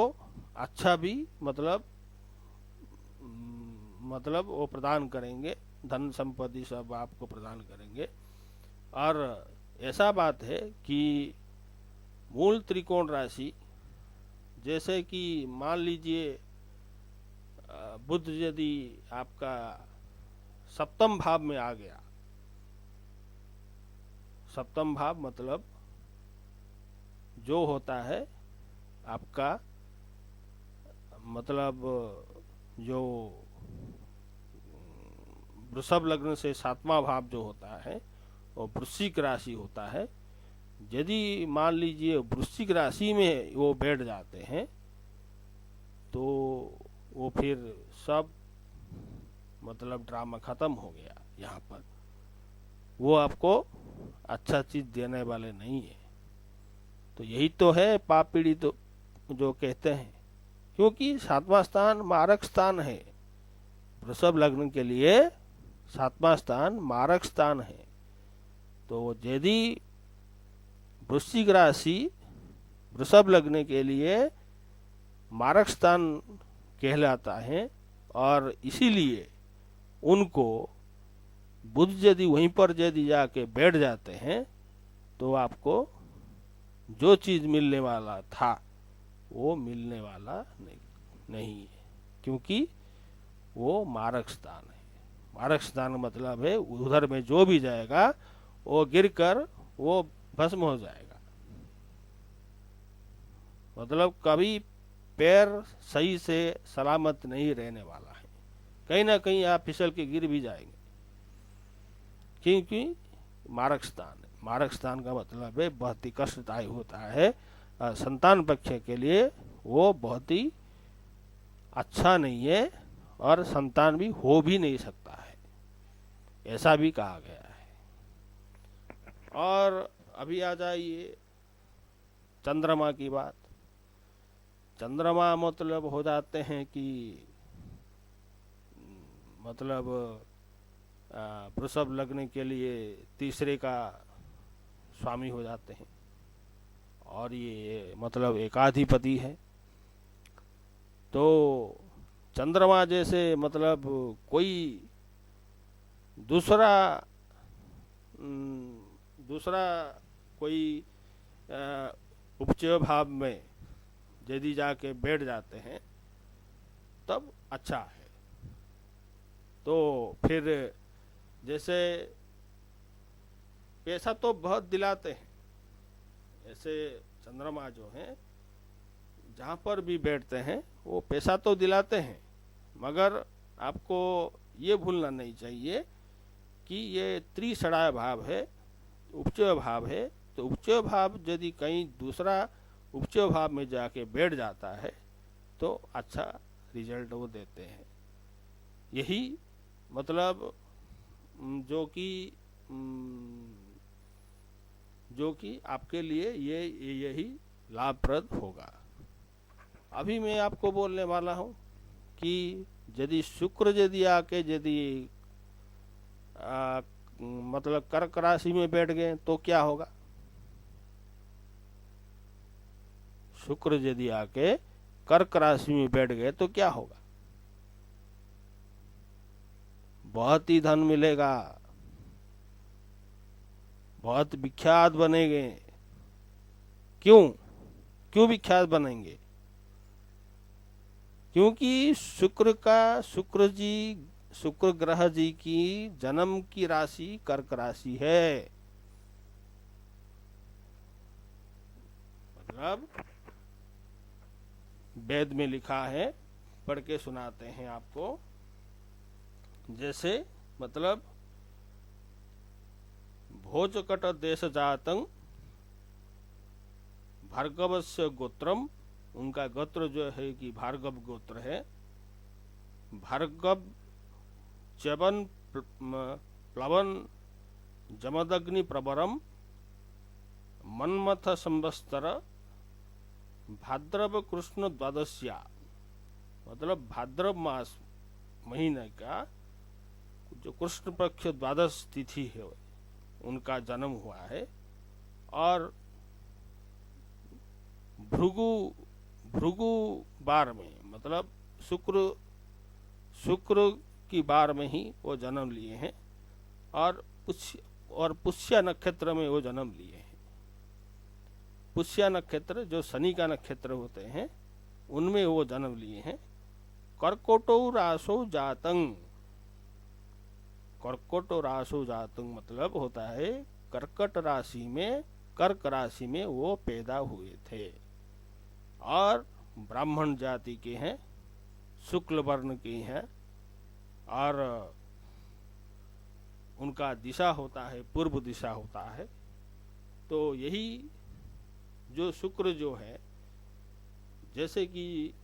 अच्छा भी मतलब वो प्रदान करेंगे, धन संपत्ति सब आपको प्रदान करेंगे। और ऐसा बात है कि मूल त्रिकोण राशि जैसे कि मान लीजिए बुध यदि आपका सप्तम भाव में आ गया, सप्तम भाव मतलब जो होता है आपका मतलब जो वृषभ लग्न से सातवां भाव जो होता है वो वृश्चिक राशि होता है। यदि मान लीजिए वृश्चिक राशि में वो बैठ जाते हैं तो वो फिर सब मतलब ड्रामा खत्म हो गया। यहाँ पर वो आपको अच्छा चीज देने वाले नहीं है। तो यही तो है पाप पीड़ित जो कहते हैं, क्योंकि सातवां स्थान मारक स्थान है। वृषभ लग्न के लिए सातवां स्थान मारक स्थान है। तो यदि वृश्चिक राशि वृषभ लग्न के लिए मारक स्थान कहलाता है और इसीलिए उनको बुध यदि वहीं पर यदि जाके बैठ जाते हैं तो आपको जो चीज मिलने वाला था वो मिलने वाला नहीं है, क्योंकि वो मारक स्थान है। मारक स्थान मतलब है उधर में जो भी जाएगा वो गिरकर वो भस्म हो जाएगा। मतलब कभी पैर सही से सलामत नहीं रहने वाला है, कहीं ना कहीं आप फिसल के गिर भी जाएंगे, क्योंकि मारक स्थान है। मारक स्थान का मतलब है बहुत ही कष्टदायी होता है, संतान पक्ष के लिए वो बहुत ही अच्छा नहीं है और संतान भी हो भी नहीं सकता है, ऐसा भी कहा गया है। और अभी आ जाइए चंद्रमा की बात। चंद्रमा मतलब हो जाते हैं कि मतलब वृषभ लगने के लिए तीसरे का स्वामी हो जाते हैं, और ये मतलब एकाधिपति है। तो चंद्रमा जैसे मतलब कोई दूसरा कोई उपचय भाव में यदि जाके बैठ जाते हैं तब अच्छा है। तो फिर जैसे पैसा तो बहुत दिलाते हैं, ऐसे चंद्रमा जो हैं जहाँ पर भी बैठते हैं वो पैसा तो दिलाते हैं, मगर आपको ये भूलना नहीं चाहिए कि ये त्रिषणाय भाव है, उपचय भाव है। तो उपचय भाव यदि कहीं दूसरा उपचय भाव में जाके बैठ जाता है तो अच्छा रिजल्ट वो देते हैं। यही मतलब जो कि आपके लिए यही लाभप्रद होगा। अभी मैं आपको बोलने वाला हूँ कि यदि शुक्र यदि आके यदि मतलब कर्क राशि में बैठ गए तो क्या होगा। शुक्र यदि आके कर्क राशि में बैठ गए तो क्या होगा। बहुत ही धन मिलेगा, बहुत विख्यात बनेंगे। क्यों विख्यात बनेंगे? क्योंकि शुक्र ग्रह जी की जन्म की राशि कर्क राशि है। मतलब वेद में लिखा है, पढ़ के सुनाते हैं आपको। जैसे मतलब भोजकट देश जातं भार्गवस्य गोत्रम, उनका गोत्र जो है कि भार्गव गोत्र है। भार्गव च्यवन प्लवन जमदग्नि प्रबरम मन्मथ संवत्सर भाद्रव कृष्ण द्वादश्या, मतलब भाद्रव मास महीने का जो कृष्ण पक्ष द्वादश तिथि है उनका जन्म हुआ है। और भृगु बार में, मतलब शुक्र की बार में ही वो जन्म लिए हैं। और पुष्य नक्षत्र में वो जन्म लिए हैं। पुष्य नक्षत्र जो शनि का नक्षत्र होते हैं उनमें वो जन्म लिए हैं। कर्कोटो रासो जातं, कर्कोटो रासो जातं मतलब होता है कर्कट राशि में, कर्क राशि में वो पैदा हुए थे और ब्राह्मण जाति के हैं, शुक्ल वर्ण के हैं। और उनका दिशा होता है पूर्व दिशा होता है। तो यही जो शुक्र जो है, जैसे कि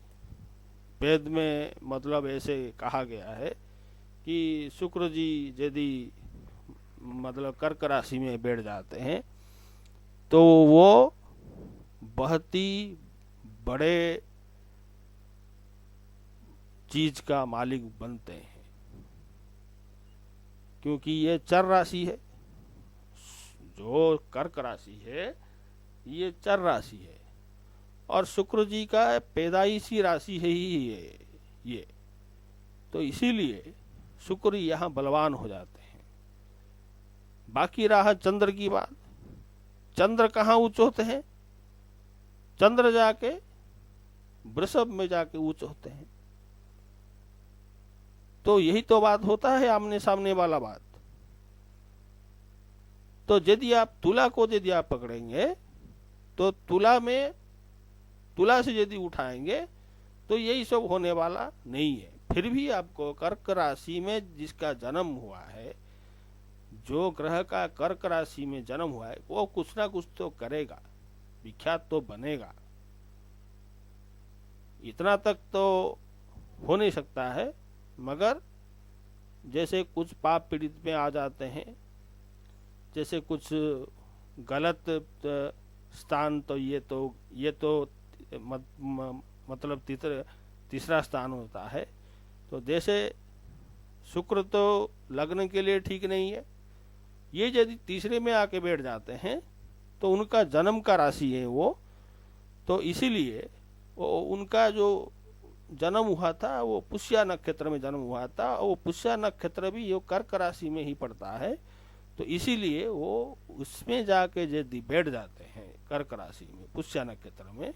वेद में मतलब ऐसे कहा गया है कि शुक्र जी यदि मतलब कर्क राशि में बैठ जाते हैं तो वो बहुत ही बड़े चीज का मालिक बनते हैं, क्योंकि ये चर राशि है। जो कर्क राशि है ये चर राशि है और शुक्र जी का पैदाइशी राशि है ही ये। तो इसीलिए शुक्र यहाँ बलवान हो जाते हैं। बाकी रहा चंद्र की बात, चंद्र कहाँ उच्च होते हैं? चंद्र जाके वृषभ में जाके उच्च होते हैं। तो यही तो बात होता है आमने सामने वाला बात। तो यदि आप तुला को यदि आप पकड़ेंगे तो तुला से यदि उठाएंगे तो यही सब होने वाला नहीं है। फिर भी आपको कर्क राशि में जिसका जन्म हुआ है, जो ग्रह का कर्क राशि में जन्म हुआ है, वो कुछ ना कुछ तो करेगा, विख्यात तो बनेगा। इतना तक तो हो नहीं सकता है, मगर जैसे कुछ पाप पीड़ित में आ जाते हैं, जैसे कुछ गलत स्थान, तो ये तो मतलब तीसरा स्थान होता है। तो जैसे शुक्र तो लग्न के लिए ठीक नहीं है, ये यदि तीसरे में आके बैठ जाते हैं तो उनका जन्म का राशि है वो, तो इसीलिए उनका जो जन्म हुआ था वो पुष्या नक्षत्र में जन्म हुआ था। वो पुष्या नक्षत्र भी ये कर्क राशि में ही पड़ता है, तो इसीलिए वो उसमें जाके यदि बैठ जाते हैं कर्क राशि में, पुष्या नक्षत्र में,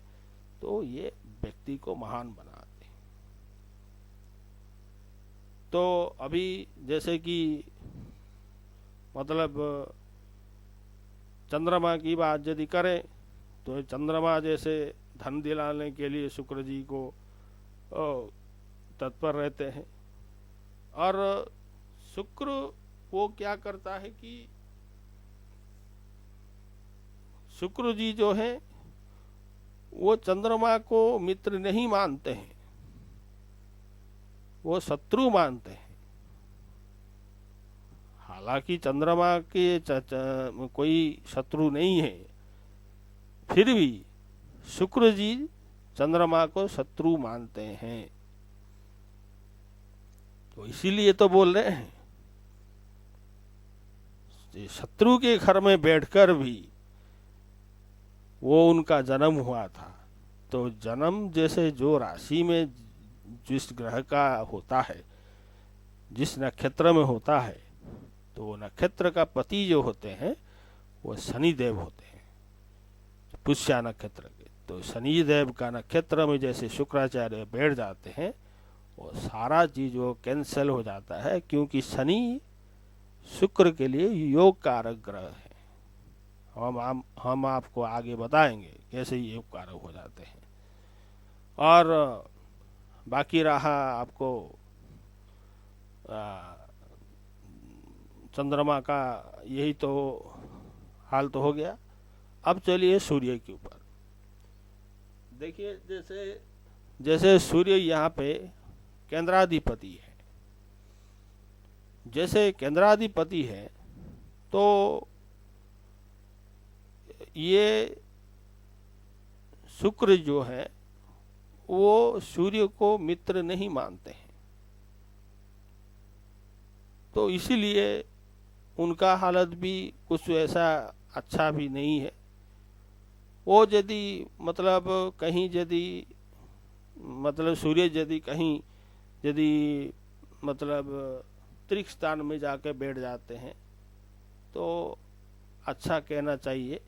तो ये व्यक्ति को महान बनाते हैं। तो अभी जैसे कि मतलब चंद्रमा की बात यदि करें तो चंद्रमा जैसे धन दिलाने के लिए शुक्र जी को तत्पर रहते हैं। और शुक्र वो क्या करता है कि शुक्र जी जो है वो चंद्रमा को मित्र नहीं मानते हैं, वो शत्रु मानते हैं। हालांकि चंद्रमा के कोई शत्रु नहीं है, फिर भी शुक्र जी चंद्रमा को शत्रु मानते हैं। तो इसीलिए तो बोल रहे हैं शत्रु के घर में बैठकर भी वो उनका जन्म हुआ था। तो जन्म जैसे जो राशि में जिस ग्रह का होता है, जिस नक्षत्र में होता है, तो वो नक्षत्र का पति जो होते हैं वो शनि देव होते हैं, पुष्या नक्षत्र के। तो शनि देव का नक्षत्र में जैसे शुक्राचार्य बैठ जाते हैं, वो सारा चीज वो कैंसिल हो जाता है, क्योंकि शनि शुक्र के लिए योग कारक ग्रह है। हम आपको आगे बताएंगे कैसे योग कारक हो जाते हैं। और बाकी रहा आपको चंद्रमा का यही तो हाल तो हो गया। अब चलिए सूर्य के ऊपर देखिए। जैसे सूर्य यहाँ पे केंद्राधिपति है, जैसे केंद्राधिपति है तो ये शुक्र जो है वो सूर्य को मित्र नहीं मानते हैं, तो इसीलिए उनका हालत भी कुछ ऐसा अच्छा भी नहीं है। वो यदि मतलब कहीं यदि मतलब सूर्य यदि कहीं यदि मतलब त्रिक स्थान में जाके बैठ जाते हैं तो अच्छा कहना चाहिए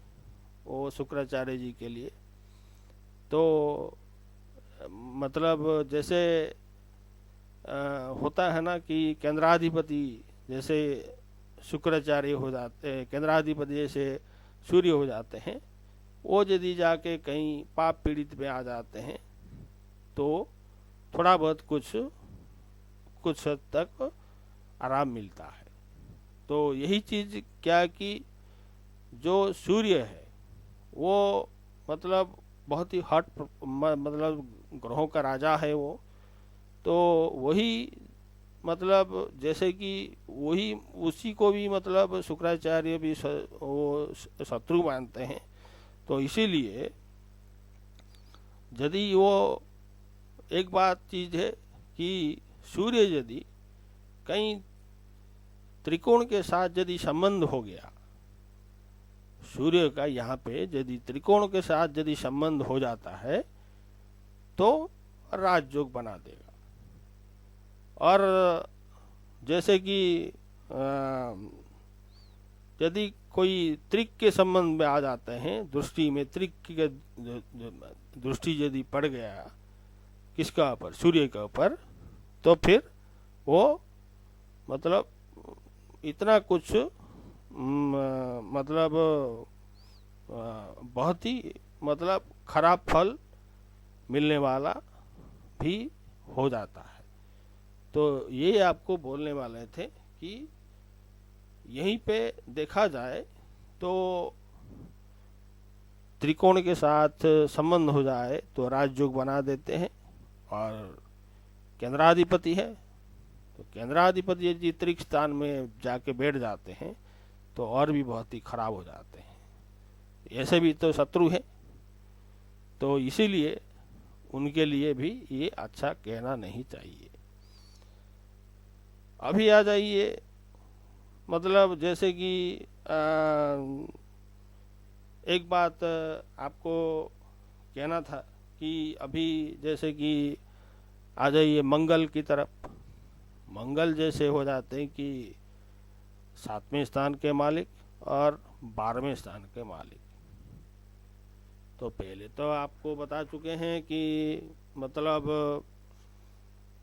वो शुक्राचार्य जी के लिए। तो मतलब जैसे होता है ना कि केंद्राधिपति जैसे शुक्राचार्य हो जाते हैं, केंद्राधिपति जैसे सूर्य हो जाते हैं, वो यदि जाके कहीं पाप पीड़ित में आ जाते हैं तो थोड़ा बहुत कुछ हद तक आराम मिलता है। तो यही चीज क्या कि जो सूर्य है वो मतलब बहुत ही हट मतलब ग्रहों का राजा है वो, तो वही मतलब जैसे कि वही उसी को भी मतलब शुक्राचार्य भी वो शत्रु मानते हैं। तो इसीलिए यदि वो एक बात चीज है कि सूर्य यदि कहीं त्रिकोण के साथ यदि संबंध हो गया, सूर्य का यहाँ पे यदि त्रिकोण के साथ यदि संबंध हो जाता है तो राजयोग बना देगा। और जैसे कि यदि कोई त्रिक के संबंध में आ जाते हैं, दृष्टि में त्रिक के दृष्टि यदि पड़ गया किसका ऊपर, सूर्य के ऊपर, तो फिर वो मतलब इतना कुछ मतलब बहुत ही मतलब खराब फल मिलने वाला भी हो जाता है। तो ये आपको बोलने वाले थे कि यहीं पे देखा जाए तो त्रिकोण के साथ संबंध हो जाए तो राजयोग बना देते हैं, और केंद्राधिपति है तो केंद्राधिपति यदि त्रिक स्थान में जाके बैठ जाते हैं तो और भी बहुत ही खराब हो जाते हैं, ऐसे भी तो शत्रु है। तो इसीलिए उनके लिए भी ये अच्छा कहना नहीं चाहिए। अभी आ जाइए, मतलब जैसे कि एक बात आपको कहना था कि अभी जैसे कि आ जाइए मंगल की तरफ। मंगल जैसे हो जाते हैं कि 7वें स्थान के मालिक और 12वें स्थान के मालिक। तो पहले तो आपको बता चुके हैं कि मतलब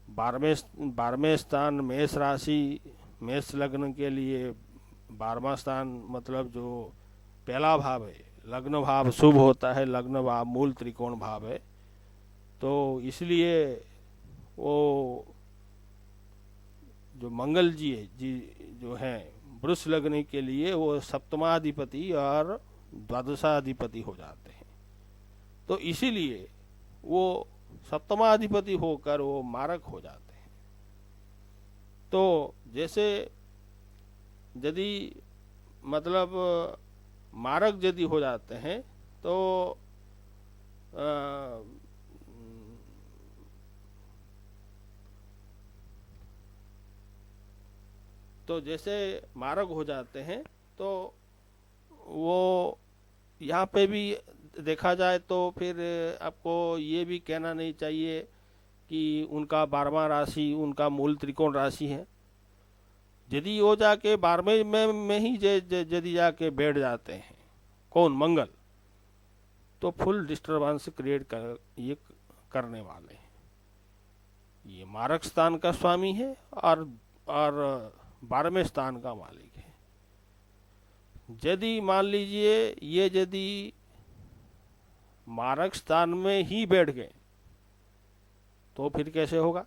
12वें स्थान मेष राशि, मेष लग्न के लिए 12वां स्थान मतलब जो पहला भाव है, लग्न भाव शुभ होता है, लग्न भाव मूल त्रिकोण भाव है। तो इसलिए वो जो मंगल जी है जी जो हैं वृष लग्न के लिए वो सप्तमाधिपति और द्वादशाधिपति हो जाते हैं। तो इसीलिए वो सप्तमाधिपति होकर वो मारक हो जाते हैं। तो जैसे यदि मतलब मारक यदि हो जाते हैं तो जैसे मारक हो जाते हैं तो वो यहाँ पे भी देखा जाए तो फिर आपको ये भी कहना नहीं चाहिए कि उनका 12वां राशि उनका मूल त्रिकोण राशि है। यदि वो जाके 12वें में ही यदि जाके बैठ जाते हैं कौन, मंगल, तो फुल डिस्टर्बेंस क्रिएट ये करने वाले हैं। ये मारक स्थान का स्वामी है और 12वें स्थान का मालिक है। यदि मान लीजिए ये यदि मारक स्थान में ही बैठ गए तो फिर कैसे होगा?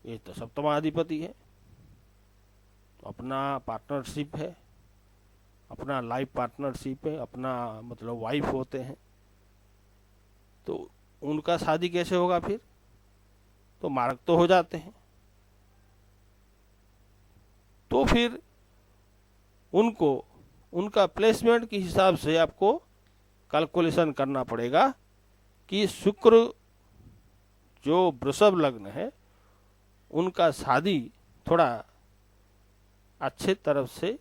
ये तो सप्तमाधिपति है, अपना पार्टनरशिप है, अपना लाइफ पार्टनरशिप है, अपना मतलब वाइफ होते हैं, तो उनका शादी कैसे होगा फिर? तो मारक तो हो जाते हैं। तो फिर उनको उनका प्लेसमेंट के हिसाब से आपको कैलकुलेशन करना पड़ेगा कि शुक्र जो वृषभ लग्न है उनका शादी थोड़ा अच्छे तरफ से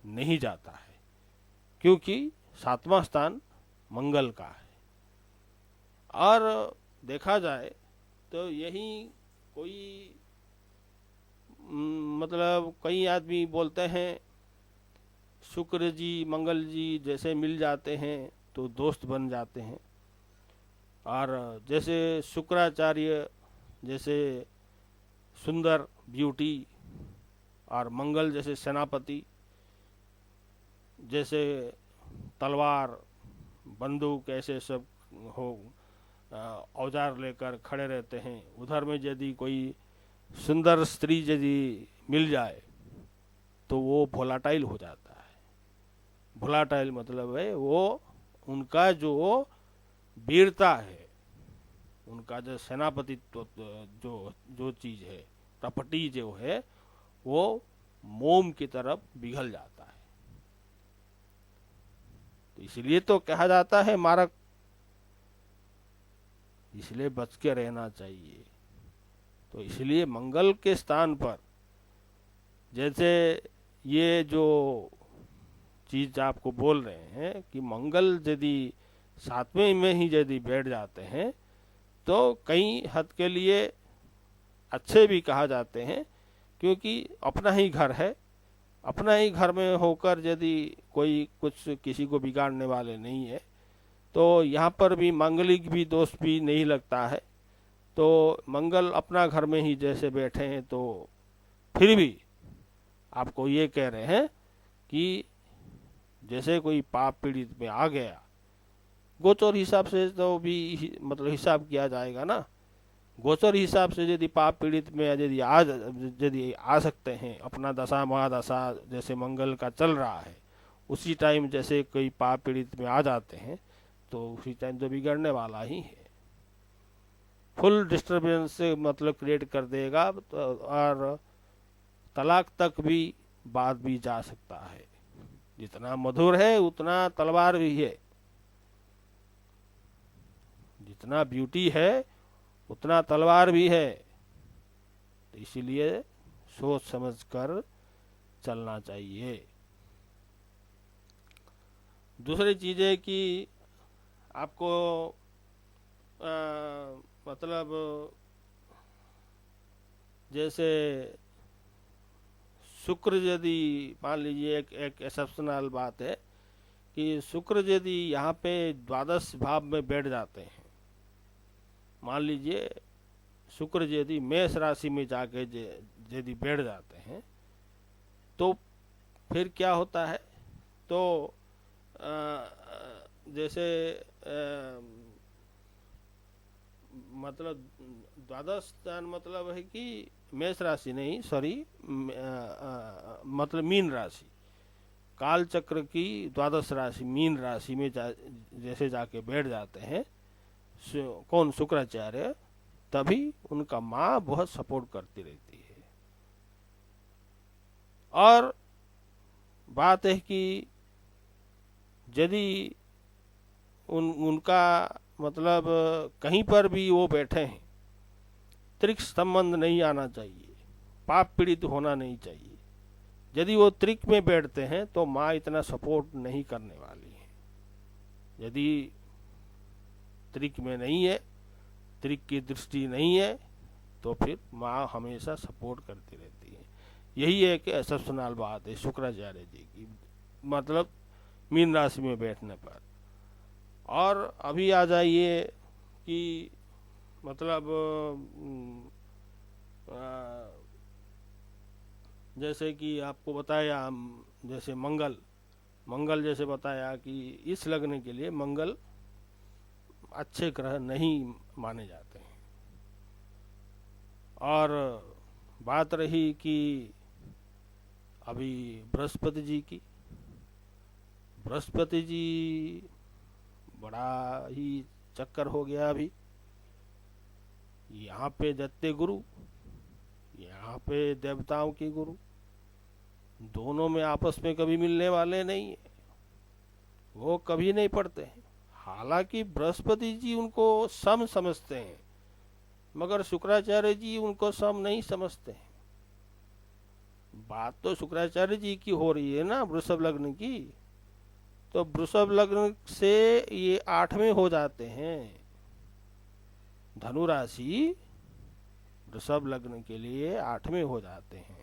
नहीं जाता है, क्योंकि 7वां स्थान मंगल का है। और देखा जाए तो यही कोई मतलब कई आदमी बोलते हैं शुक्र जी मंगल जी जैसे मिल जाते हैं तो दोस्त बन जाते हैं, और जैसे शुक्राचार्य जैसे सुंदर ब्यूटी और मंगल जैसे सेनापति जैसे तलवार बंदूक ऐसे सब हो औजार लेकर खड़े रहते हैं, उधर में यदि कोई सुंदर स्त्री यदि मिल जाए तो वो वोलाटाइल हो जाता है। वोलाटाइल मतलब है वो उनका जो वीरता है, उनका जो सेनापतित्व जो जो चीज है, प्रॉपर्टी जो है, वो मोम की तरफ पिघल जाता है। तो इसलिए तो कहा जाता है मारक, इसलिए बच के रहना चाहिए। तो इसलिए मंगल के स्थान पर जैसे ये जो चीज आपको बोल रहे हैं कि मंगल यदि 7वें में ही यदि बैठ जाते हैं तो कई हद के लिए अच्छे भी कहा जाते हैं, क्योंकि अपना ही घर है। अपना ही घर में होकर यदि कोई कुछ किसी को बिगाड़ने वाले नहीं है, तो यहाँ पर भी मांगलिक भी दोष भी नहीं लगता है। तो मंगल अपना घर में ही जैसे बैठे हैं, तो फिर भी आपको ये कह रहे हैं कि जैसे कोई पाप पीड़ित में आ गया, गोचर हिसाब से तो भी मतलब हिसाब किया जाएगा ना। गोचर हिसाब से यदि पाप पीड़ित में यदि आ सकते हैं, अपना दशा महादशा जैसे मंगल का चल रहा है, उसी टाइम जैसे कोई पाप पीड़ित में आ जाते हैं, तो उसी टाइम तो बिगड़ने वाला ही है। फुल डिस्टर्बेंस से मतलब क्रिएट कर देगा, और तलाक तक भी बात भी जा सकता है। जितना मधुर है उतना तलवार भी है, जितना ब्यूटी है उतना तलवार भी है। तो इसीलिए सोच समझ कर चलना चाहिए। दूसरी चीज है कि आपको मतलब जैसे शुक्र यदि मान लीजिए एक एक्सेप्शनल बात है कि शुक्र यदि यहाँ पे द्वादश भाव में बैठ जाते हैं, मान लीजिए शुक्र यदि मेष राशि में जाके यदि बैठ जाते हैं, तो फिर क्या होता है, तो जैसे मतलब द्वादश स्थान मतलब है कि मेष राशि नहीं, सॉरी, मतलब मीन राशि, काल चक्र की द्वादश राशि मीन राशि में जैसे जाके बैठ जाते हैं कौन, शुक्राचार्य, तभी उनका माँ बहुत सपोर्ट करती रहती है। और बात है कि यदि उनका मतलब कहीं पर भी वो बैठे हैं, त्रिक संबंध नहीं आना चाहिए, पाप पीड़ित होना नहीं चाहिए। यदि वो त्रिक में बैठते हैं तो माँ इतना सपोर्ट नहीं करने वाली है। यदि त्रिक में नहीं है, त्रिक की दृष्टि नहीं है, तो फिर माँ हमेशा सपोर्ट करती रहती है। यही एक एक्सेप्शनल बात है शुक्राचार्य जी की, मतलब मीन राशि में बैठने पर। और अभी आ जाइए कि मतलब जैसे कि आपको बताया, जैसे मंगल जैसे बताया कि इस लग्न के लिए मंगल अच्छे ग्रह नहीं माने जाते हैं। और बात रही कि अभी बृहस्पति जी की, बृहस्पति जी बड़ा ही चक्कर हो गया अभी। यहाँ पे दत्ते गुरु, यहाँ पे देवताओं की गुरु, दोनों में आपस में कभी मिलने वाले नहीं है, वो कभी नहीं पढ़ते हैं। हालांकि बृहस्पति जी उनको सम समझते हैं, मगर शुक्राचार्य जी उनको सम नहीं समझते हैं। बात तो शुक्राचार्य जी की हो रही है ना, वृषभ लग्न की। तो वृषभ लग्न से ये 8वें हो जाते हैं। धनु राशि वृषभ लग्न के लिए 8वें हो जाते हैं।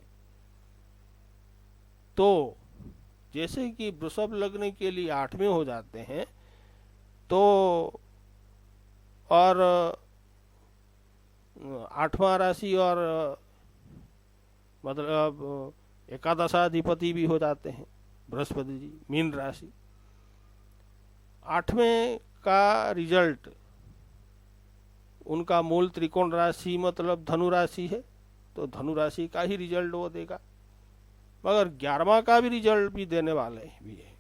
तो जैसे कि वृषभ लग्न के लिए 8वें हो जाते हैं, तो और 8वां राशि और मतलब एकादशाधिपति भी हो जाते हैं बृहस्पति जी, मीन राशि। 8वें का रिजल्ट उनका मूल त्रिकोण राशि मतलब धनु राशि है, तो धनु राशि का ही रिजल्ट वो देगा। मगर 11वां का भी रिजल्ट भी देने वाले भी है,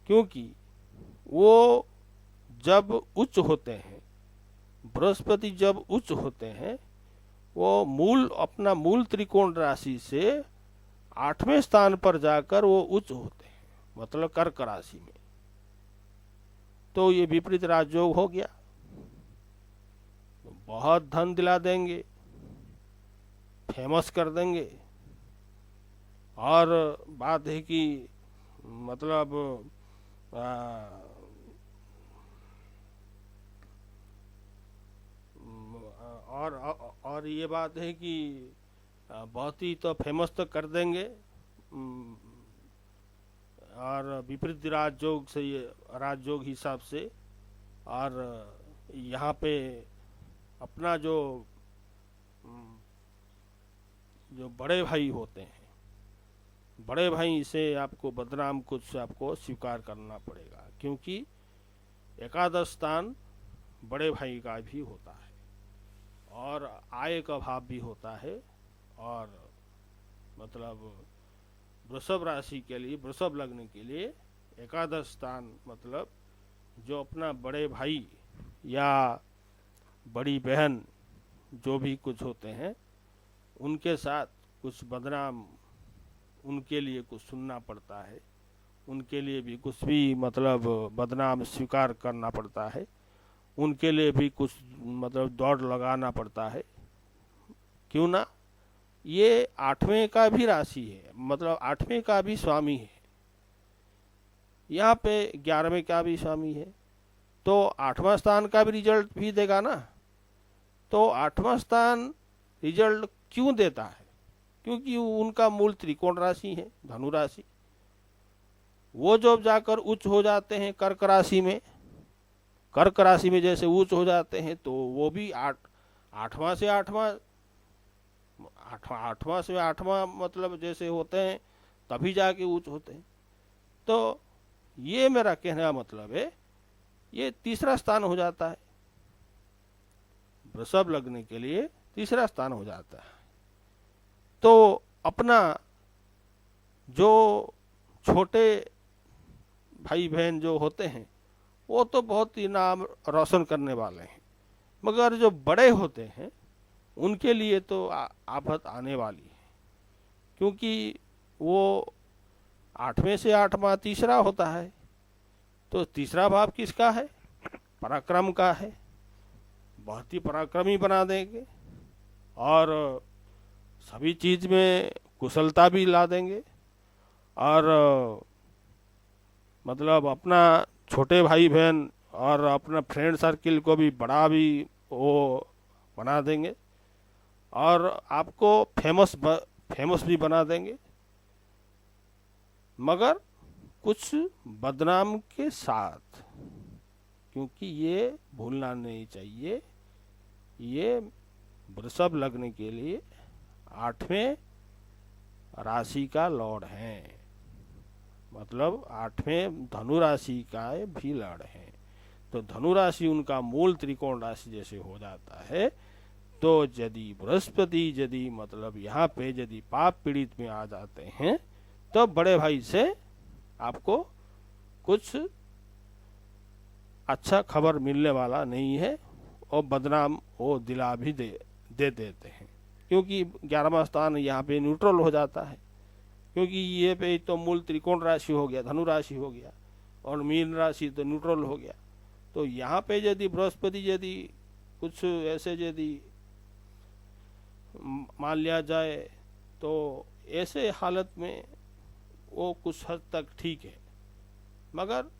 क्योंकि वो जब उच्च होते हैं, बृहस्पति जब उच्च होते हैं, वो अपना मूल त्रिकोण राशि से 8वें स्थान पर जाकर वो उच्च होते हैं, मतलब कर्क राशि में। तो ये विपरीत राजयोग हो गया, बहुत धन दिला देंगे, फेमस कर देंगे। और बात है कि मतलब और ये बात है कि बहुत ही तो फेमस तो कर देंगे, और विपरीत राजयोग से, ये राजयोग हिसाब से। और यहाँ पे अपना जो बड़े भाई होते हैं, बड़े भाई से आपको बदनाम कुछ आपको स्वीकार करना पड़ेगा, क्योंकि एकादश स्थान बड़े भाई का भी होता है और आय का भाव भी होता है। और मतलब वृषभ राशि के लिए, वृषभ लग्न के लिए एकादश स्थान मतलब जो अपना बड़े भाई या बड़ी बहन जो भी कुछ होते हैं उनके साथ कुछ बदनाम, उनके लिए कुछ सुनना पड़ता है, उनके लिए भी कुछ भी मतलब बदनाम स्वीकार करना पड़ता है, उनके लिए भी कुछ मतलब दौड़ लगाना पड़ता है। क्यों ना, ये 8वें का भी राशि है, मतलब 8वें का भी स्वामी है, यहाँ पे 11वें का भी स्वामी है, तो 8वां स्थान का भी रिजल्ट भी देगा ना। तो 8वां स्थान रिजल्ट क्यों देता है? क्योंकि उनका मूल त्रिकोण राशि है, धनु राशि। वो जब जाकर उच्च हो जाते हैं कर्क राशि में, कर्क राशि में जैसे उच्च हो जाते हैं, तो वो भी आठवां से आठवां मतलब जैसे होते हैं तभी जाके उच्च होते हैं। तो ये मेरा कहने का मतलब है, ये तीसरा स्थान हो जाता है, वृषभ लग्न के लिए तीसरा स्थान हो जाता है। तो अपना जो छोटे भाई बहन जो होते हैं वो तो बहुत ही नाम रोशन करने वाले हैं, मगर जो बड़े होते हैं उनके लिए तो आफत आने वाली है, क्योंकि वो 8वें से 8वां तीसरा होता है। तो तीसरा भाव किसका है? पराक्रम का है, बहुत ही पराक्रमी बना देंगे और सभी चीज में कुशलता भी ला देंगे, और मतलब अपना छोटे भाई बहन और अपना फ्रेंड सर्किल को भी बड़ा भी वो बना देंगे, और आपको फेमस भी बना देंगे, मगर कुछ बदनाम के साथ। क्योंकि ये भूलना नहीं चाहिए, ये वृषभ लग्न के लिए 8वें राशि का लॉर्ड है, मतलब 8वें धनु राशि का भी लॉर्ड है। तो धनु राशि उनका मूल त्रिकोण राशि जैसे हो जाता है। तो यदि बृहस्पति यदि मतलब यहाँ पे यदि पाप पीड़ित में आ जाते हैं, तो बड़े भाई से आपको कुछ अच्छा खबर मिलने वाला नहीं है, और बदनाम वो दिला भी दे देते हैं, क्योंकि 11वां स्थान यहाँ पे न्यूट्रल हो जाता है। क्योंकि ये पे तो मूल त्रिकोण राशि हो गया, धनु राशि हो गया, और मीन राशि तो न्यूट्रल हो गया। तो यहाँ पे यदि बृहस्पति यदि कुछ ऐसे यदि मान लिया जाए, तो ऐसे हालत में वो कुछ हद तक ठीक है, मगर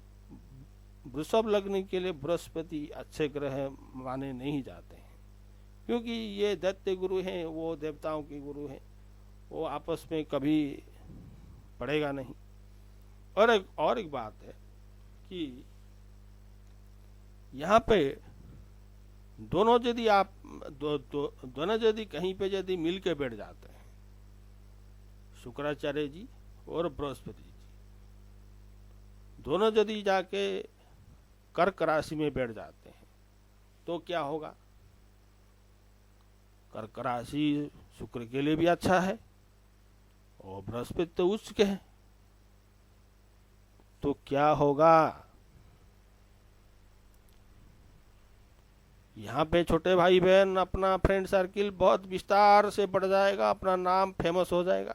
वृषभ लग्न के लिए बृहस्पति अच्छे ग्रह माने नहीं जाते हैं, क्योंकि ये दैत्य गुरु हैं, वो देवताओं के गुरु हैं, वो आपस में कभी पड़ेगा नहीं। और एक बात है कि यहाँ पे दोनों यदि आप दोनों यदि कहीं पे यदि मिल के बैठ जाते हैं, शुक्राचार्य जी और बृहस्पति जी दोनों यदि जाके कर्क राशि में बैठ जाते हैं, तो क्या होगा? कर्क राशि शुक्र के लिए भी अच्छा है, और बृहस्पति तो उच्च के हैं, तो क्या होगा? यहाँ पे छोटे भाई बहन अपना फ्रेंड सर्किल बहुत विस्तार से बढ़ जाएगा, अपना नाम फेमस हो जाएगा।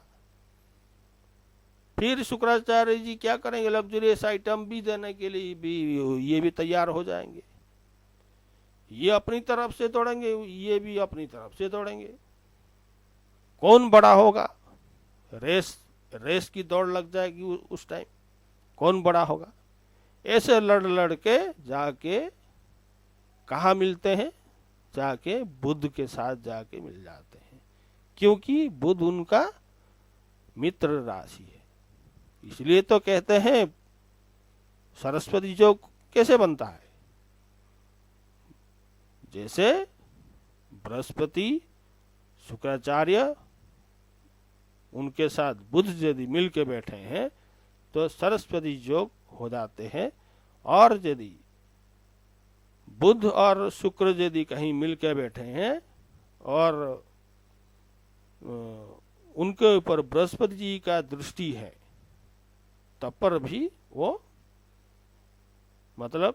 फिर शुक्राचार्य जी क्या करेंगे? लग्जरियस आइटम भी देने के लिए भी ये भी तैयार हो जाएंगे, ये अपनी तरफ से दौड़ेंगे, ये भी अपनी तरफ से दौड़ेंगे। कौन बड़ा होगा? रेस की दौड़ लग जाएगी उस टाइम, कौन बड़ा होगा? ऐसे लड़ लड़ के जाके कहाँ मिलते हैं? जाके बुध के साथ जाके मिल जाते हैं, क्योंकि बुध उनका मित्र राशि है। इसलिए तो कहते हैं सरस्वती योग कैसे बनता है, जैसे बृहस्पति शुक्राचार्य उनके साथ बुध यदि मिल के बैठे हैं तो सरस्वती योग हो जाते हैं, और यदि बुध और शुक्र यदि कहीं मिल के बैठे हैं और उनके ऊपर बृहस्पति जी का दृष्टि है, तब पर भी वो मतलब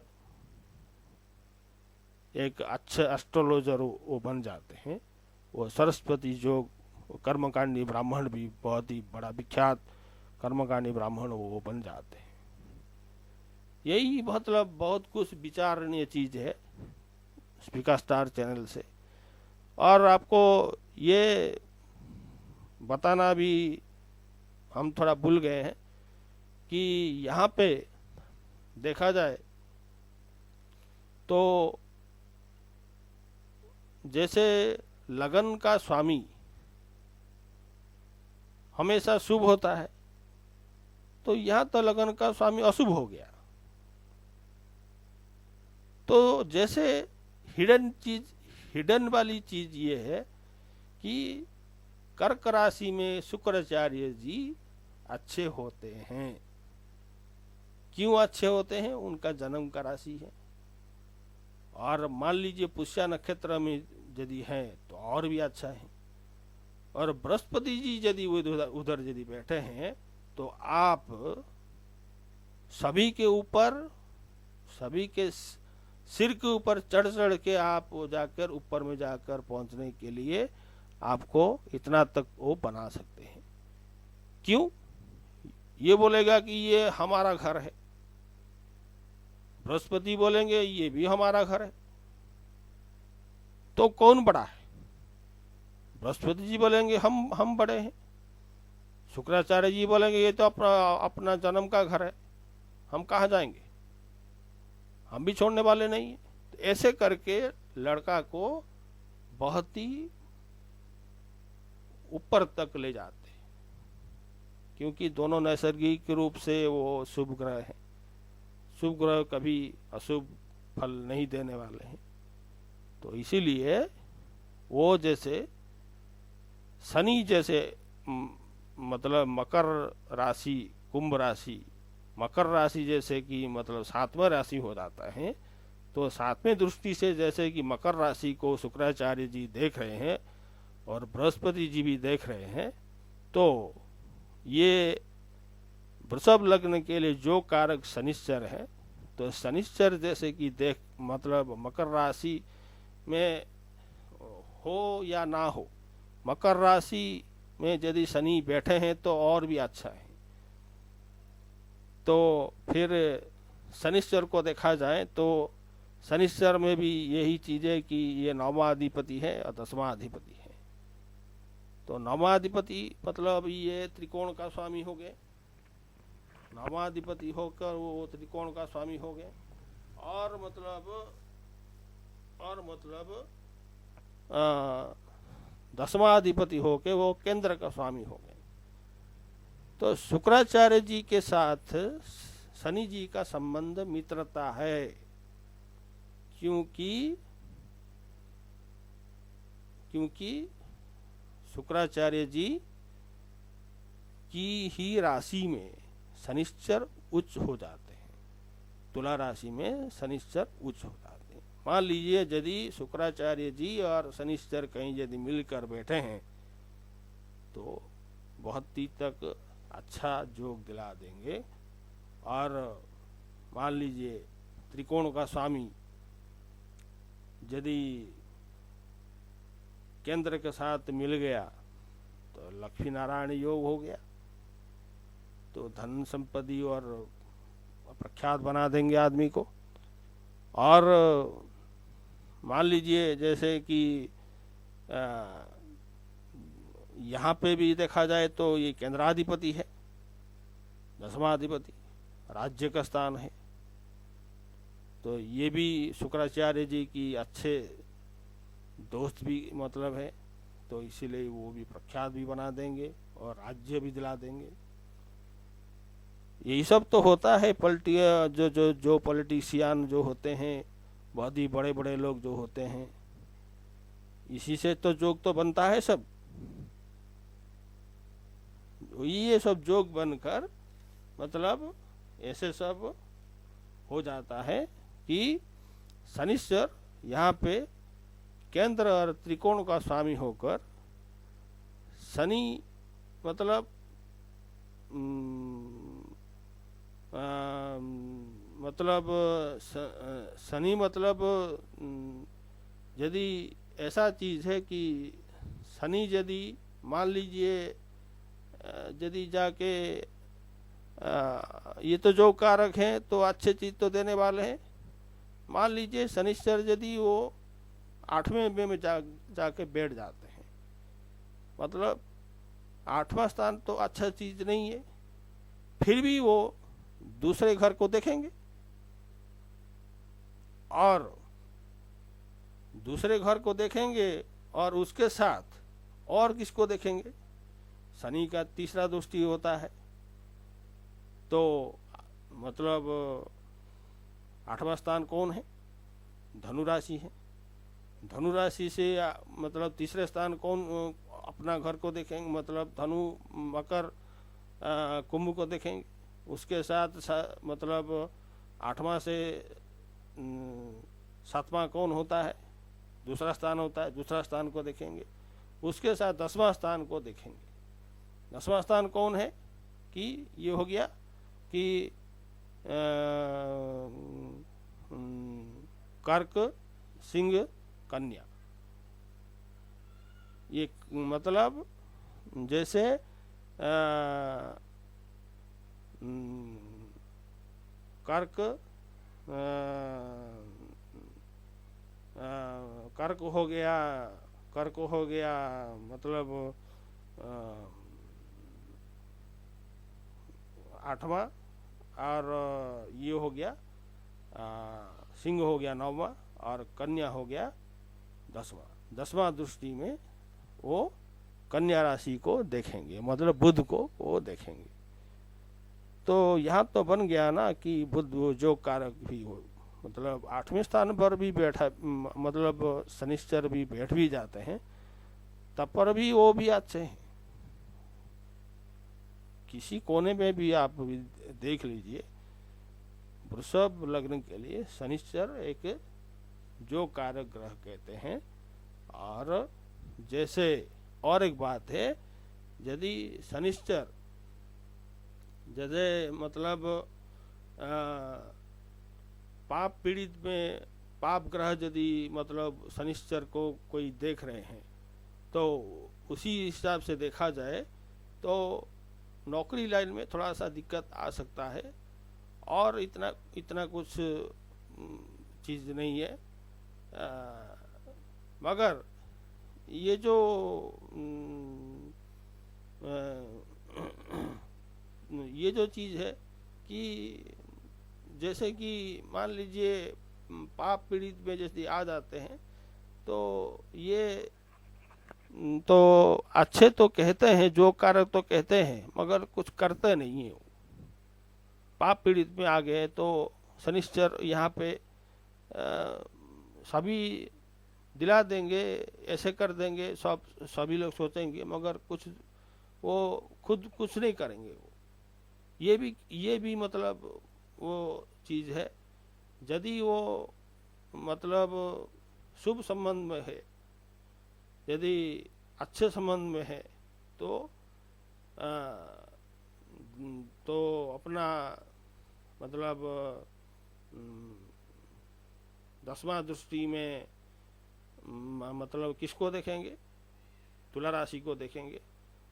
एक अच्छे एस्ट्रोलॉजर वो बन जाते हैं। वो सरस्वती योग, कर्मकांडी ब्राह्मण भी बहुत ही बड़ा विख्यात कर्मकांडी ब्राह्मण वो बन जाते हैं। यही मतलब बहुत कुछ विचारणीय चीज है स्पीकर स्टार चैनल से। और आपको ये बताना भी हम थोड़ा भूल गए हैं कि यहाँ पे देखा जाए तो जैसे लगन का स्वामी हमेशा शुभ होता है, तो यहाँ तो लगन का स्वामी अशुभ हो गया। तो जैसे हिडन वाली चीज ये है कि कर्क राशि में शुक्राचार्य जी अच्छे होते हैं। क्यों अच्छे होते हैं? उनका जन्म का राशि है। और मान लीजिए पुष्या नक्षत्र में यदि है तो और भी अच्छा है। और बृहस्पति जी यदि उधर यदि बैठे हैं तो आप सभी के ऊपर, सभी के सिर के ऊपर चढ़ चढ़ के आप जाकर ऊपर में जाकर पहुंचने के लिए आपको इतना तक वो बना सकते हैं। क्यों? ये बोलेगा कि ये हमारा घर है, बृहस्पति बोलेंगे ये भी हमारा घर है, तो कौन बड़ा है? बृहस्पति जी बोलेंगे हम बड़े हैं, शुक्राचार्य जी बोलेंगे ये तो अपना जन्म का घर है, हम कहाँ जाएंगे, हम भी छोड़ने वाले नहीं है। तो ऐसे करके लड़का को बहुत ही ऊपर तक ले जाते हैं, क्योंकि दोनों नैसर्गिक रूप से वो शुभ ग्रह हैं। शुभ ग्रह कभी अशुभ फल नहीं देने वाले हैं। तो इसीलिए वो जैसे शनि जैसे मतलब मकर राशि, कुंभ राशि, मकर राशि जैसे कि मतलब 7वां राशि हो जाता है, तो 7वें दृष्टि से जैसे कि मकर राशि को शुक्राचार्य जी देख रहे हैं और बृहस्पति जी भी देख रहे हैं, तो ये वृषभ लग्न के लिए जो कारक शनिश्चर है, तो शनिश्चर जैसे कि देख मतलब मकर राशि में हो या ना हो, मकर राशि में यदि शनि बैठे हैं तो और भी अच्छा है। तो फिर शनिश्चर को देखा जाए तो शनिश्चर में भी यही चीज है कि ये 9वां अधिपति है और 10वां अधिपति है। तो 9वां अधिपति मतलब ये त्रिकोण का स्वामी हो गए, 9वां अधिपति होकर वो त्रिकोण का स्वामी हो गए, और मतलब 10वां अधिपति होके वो केंद्र का स्वामी हो गए। तो शुक्राचार्य जी के साथ शनि जी का संबंध मित्रता है, क्योंकि शुक्राचार्य जी की ही राशि में शनिश्चर उच्च हो जाते हैं, तुला राशि में शनिश्चर उच्च हो जाते हैं। मान लीजिए यदि शुक्राचार्य जी और शनिश्चर कहीं यदि मिलकर बैठे हैं तो बहुत ही तक अच्छा योग दिला देंगे। और मान लीजिए त्रिकोण का स्वामी यदि केंद्र के साथ मिल गया तो लक्ष्मी नारायण योग हो गया, तो धन संपत्ति और प्रख्यात बना देंगे आदमी को। और मान लीजिए जैसे कि यहाँ पे भी देखा जाए तो ये केंद्राधिपति है, 10वां अधिपति राज्य का स्थान है, तो ये भी शुक्राचार्य जी की अच्छे दोस्त भी मतलब है, तो इसीलिए वो भी प्रख्यात भी बना देंगे और राज्य भी दिला देंगे। यही सब तो होता है। जो पॉलिटिशियन जो होते हैं, बहुत ही बड़े बड़े लोग जो होते हैं, इसी से तो जोक तो बनता है सब। ये सब जोक बनकर मतलब ऐसे सब हो जाता है कि शनिश्चर यहाँ पे केंद्र और त्रिकोण का स्वामी होकर, शनि मतलब शनि मतलब यदि ऐसा चीज़ है कि शनि यदि मान लीजिए यदि जाके ये तो जो कारक हैं तो अच्छे चीज़ तो देने वाले हैं। मान लीजिए शनिश्चर यदि वो 8वें में जाके बैठ जाते हैं, मतलब 8वां स्थान तो अच्छा चीज़ नहीं है, फिर भी वो दूसरे घर को देखेंगे और दूसरे घर को देखेंगे और उसके साथ और किसको देखेंगे? शनि का तीसरा दृष्टि होता है, तो मतलब 8वां स्थान कौन है? धनु राशि है। धनु राशि से मतलब तीसरे स्थान कौन अपना घर को देखेंगे? मतलब धनु, मकर, कुंभ को देखेंगे। उसके साथ मतलब 8वां से 7वां कौन होता है? दूसरा स्थान होता है, दूसरा स्थान को देखेंगे। उसके साथ 10वां स्थान को देखेंगे। 10वां स्थान कौन है? कि ये हो गया कि कर्क, सिंह, कन्या। ये मतलब जैसे कर्क कर्क हो गया, कर्क हो गया मतलब 8वां, और ये हो गया सिंह हो गया 9वां, और कन्या हो गया 10वां। 10वां दृष्टि में वो कन्या राशि को देखेंगे, मतलब बुध को वो देखेंगे। तो यहाँ तो बन गया ना कि बुध जो कारक भी हो, मतलब 8वें स्थान पर भी बैठा, मतलब शनिश्चर भी बैठ भी जाते हैं, तब पर भी वो भी अच्छे हैं। किसी कोने में भी आप देख लीजिए, वृषभ लग्न के लिए शनिश्चर एक जो कारक ग्रह कहते हैं। और जैसे और एक बात है, यदि शनिश्चर जैसे मतलब पाप पीड़ित में पाप ग्रह यदि मतलब शनिश्चर को कोई देख रहे हैं, तो उसी हिसाब से देखा जाए तो नौकरी लाइन में थोड़ा सा दिक्कत आ सकता है, और इतना कुछ चीज़ नहीं है। मगर ये जो ये जो चीज़ है कि जैसे कि मान लीजिए पाप पीड़ित में जैसे आ जाते हैं, तो ये तो अच्छे तो कहते हैं, जो कारक तो कहते हैं, मगर कुछ करते नहीं है। पाप पीड़ित में आ गए तो शनिश्चर यहाँ पे सभी दिला देंगे, ऐसे कर देंगे, सभी लोग सोचेंगे, मगर कुछ वो खुद कुछ नहीं करेंगे। वो ये भी मतलब वो चीज़ है। यदि वो मतलब शुभ संबंध में है, यदि अच्छे संबंध में है, तो अपना मतलब 10वां दृष्टि में मतलब किसको देखेंगे? तुला राशि को देखेंगे।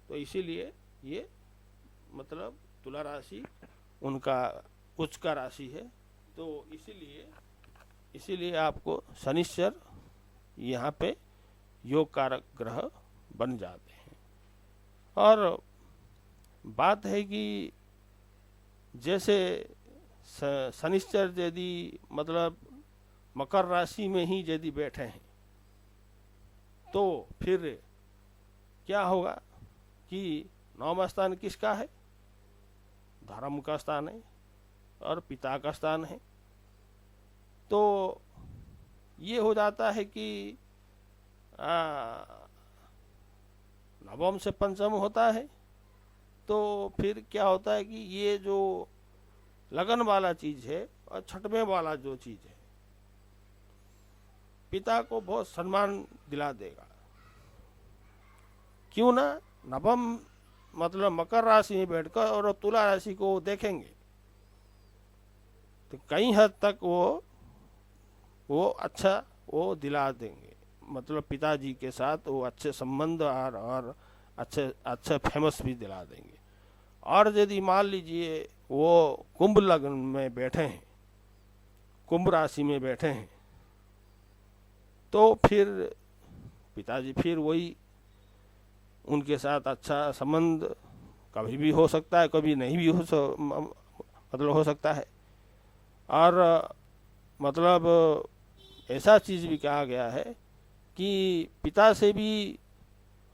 तो इसीलिए ये मतलब तुला राशि उनका उच्च का राशि है, तो इसीलिए आपको शनिश्चर यहाँ पे योग कारक ग्रह बन जाते हैं। और बात है कि जैसे शनिश्चर यदि मतलब मकर राशि में ही यदि बैठे हैं, तो फिर क्या होगा कि नवम स्थान किसका है? धर्म का स्थान है और पिता का स्थान है। तो ये हो जाता है कि नवम से पंचम होता है। तो फिर क्या होता है कि ये जो लगन वाला चीज है और छठवें वाला जो चीज है, पिता को बहुत सम्मान दिला देगा। क्यों ना? नवम मतलब मकर राशि में बैठकर और तुला राशि को देखेंगे तो कई हद तक वो अच्छा वो दिला देंगे, मतलब पिताजी के साथ वो अच्छे संबंध और अच्छे फेमस भी दिला देंगे। और यदि मान लीजिए वो कुंभ लग्न में बैठे हैं, कुंभ राशि में बैठे हैं, तो फिर पिताजी फिर वही उनके साथ अच्छा संबंध कभी भी हो सकता है, कभी नहीं भी हो सकता है। और मतलब ऐसा चीज भी कहा गया है कि पिता से भी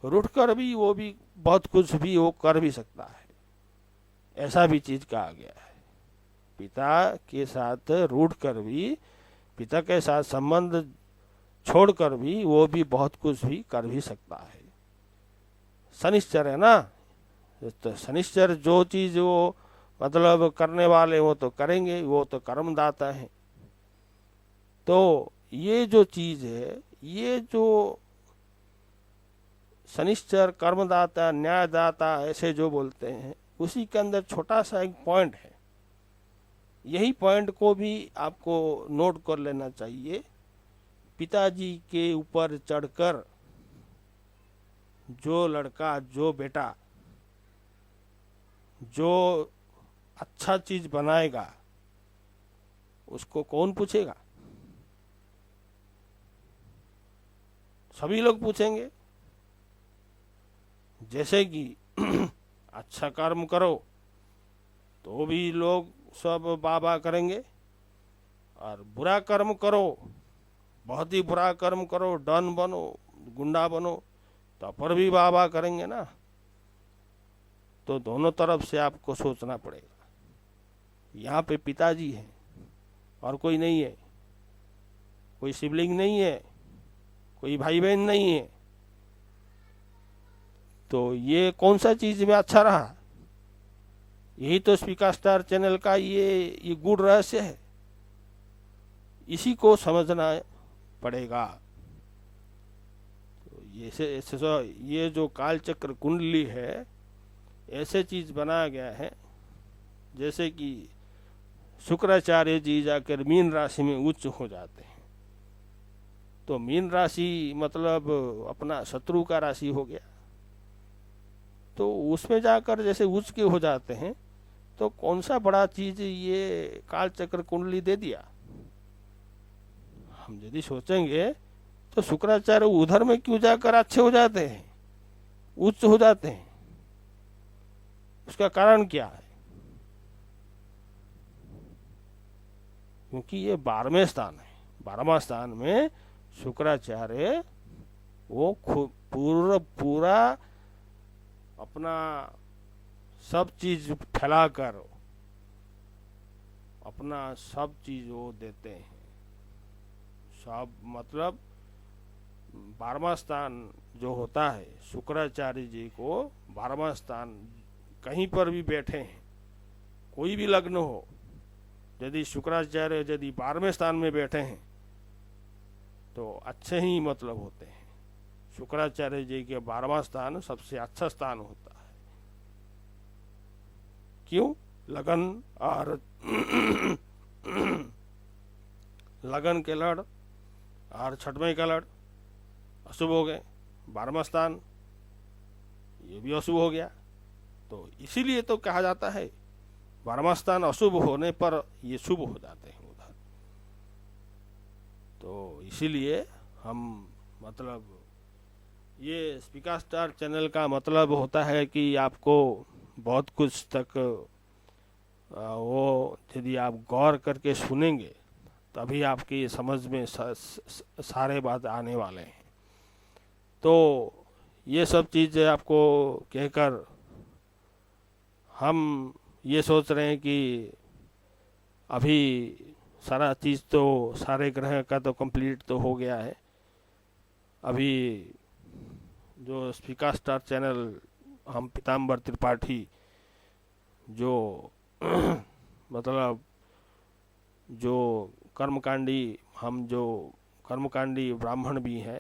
रूठ कर भी वो भी बहुत कुछ भी वो कर भी सकता है, ऐसा भी चीज कहा गया है। पिता के साथ रूठ कर भी, पिता के साथ संबंध छोड़कर भी वो भी बहुत कुछ भी कर भी सकता है। शनिश्चर है ना, तो शनिश्चर जो चीज वो मतलब करने वाले वो तो करेंगे, वो तो कर्मदाता है। तो ये जो चीज है, ये जो शनिश्चर कर्मदाता न्यायदाता ऐसे जो बोलते हैं, उसी के अंदर छोटा सा एक पॉइंट है। यही पॉइंट को भी आपको नोट कर लेना चाहिए। पिताजी के ऊपर चढ़कर जो लड़का, जो बेटा जो अच्छा चीज बनाएगा उसको कौन पूछेगा? सभी लोग पूछेंगे। जैसे कि अच्छा कर्म करो तो भी लोग सब वाह करेंगे, और बुरा कर्म करो, बहुत ही बुरा कर्म करो, डन बनो, गुंडा बनो, तो पर भी वाह करेंगे ना। तो दोनों तरफ से आपको सोचना पड़ेगा। यहाँ पे पिताजी हैं और कोई नहीं है, कोई सिबलिंग नहीं है, कोई भाई बहन नहीं है, तो ये कौन सा चीज में अच्छा रहा? यही तो स्पीकर स्टार चैनल का ये गूढ़ रहस्य है। इसी को समझना पड़ेगा। तो ये जो कालचक्र कुंडली है, ऐसे चीज बनाया गया है जैसे कि शुक्राचार्य जी जाकर मीन राशि में उच्च हो जाते हैं। तो मीन राशि मतलब अपना शत्रु का राशि हो गया। तो उसमें जाकर जैसे उच्च के हो जाते हैं, तो कौन सा बड़ा चीज ये कालचक्र कुंडली दे दिया। हम यदि सोचेंगे तो शुक्राचार्य उधर में क्यों जाकर अच्छे हो जाते हैं, उच्च हो जाते हैं? उसका कारण क्या है? क्योंकि ये 12वें स्थान है। 12वां स्थान में शुक्राचार्य वो पूरा अपना सब चीज फैलाकर अपना सब चीज वो देते हैं। सब मतलब 12वां स्थान जो होता है, शुक्राचार्य जी को 12वां स्थान कहीं पर भी बैठे हैं, कोई भी लग्न हो, यदि शुक्राचार्य यदि 12वें स्थान में बैठे हैं तो अच्छे ही मतलब होते हैं। शुक्राचार्य जी के 12वां स्थान सबसे अच्छा स्थान होता है। क्यों? लगन और लगन के लड़ और छठवें का लड़ अशुभ हो गए। 12वां स्थान ये भी अशुभ हो गया। तो इसीलिए तो कहा जाता है 12वां स्थान अशुभ होने पर ये शुभ हो जाते हैं उधर। तो इसीलिए हम मतलब ये स्पीकर स्टार चैनल का मतलब होता है कि आपको बहुत कुछ तक वो यदि आप गौर करके सुनेंगे तभी आपकी समझ में सारे बात आने वाले हैं। तो ये सब चीज़ें आपको कहकर हम ये सोच रहे हैं कि अभी सारा चीज़ तो सारे ग्रह का तो कंप्लीट तो हो गया है। अभी जो स्पीकर स्टार चैनल हम पीताम्बर त्रिपाठी जो मतलब जो कर्मकांडी, हम जो कर्मकांडी ब्राह्मण भी हैं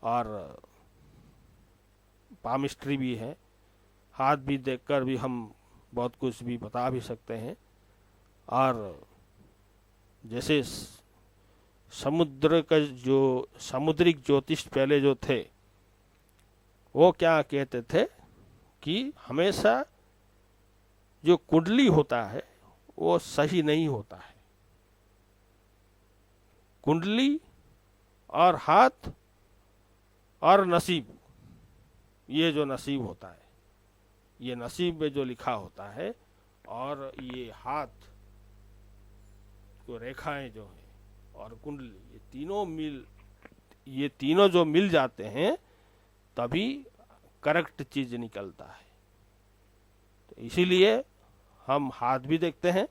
और पामिस्ट्री भी हैं, हाथ भी देखकर भी हम बहुत कुछ भी बता भी सकते हैं। और जैसे समुद्र का जो सामुद्रिक ज्योतिष पहले जो थे वो क्या कहते थे कि हमेशा जो कुंडली होता है वो सही नहीं होता है। कुंडली और हाथ और नसीब, ये जो नसीब होता है, ये नसीब में जो लिखा होता है, और ये हाथ को रेखाएं जो है और कुंडली, ये तीनों जो मिल जाते हैं तभी करेक्ट चीज निकलता है। तो इसीलिए हम हाथ भी देखते हैं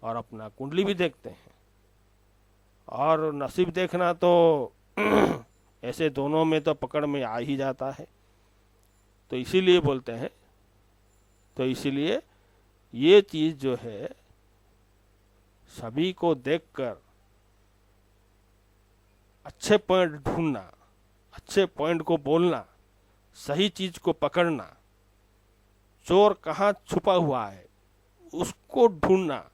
और अपना कुंडली भी देखते हैं। और नसीब देखना तो ऐसे दोनों में तो पकड़ में आ ही जाता है। तो इसीलिए बोलते हैं, तो इसीलिए ये चीज जो है सभी को देखकर अच्छे पॉइंट ढूंढना, अच्छे पॉइंट को बोलना, सही चीज को पकड़ना, चोर कहाँ छुपा हुआ है उसको ढूंढना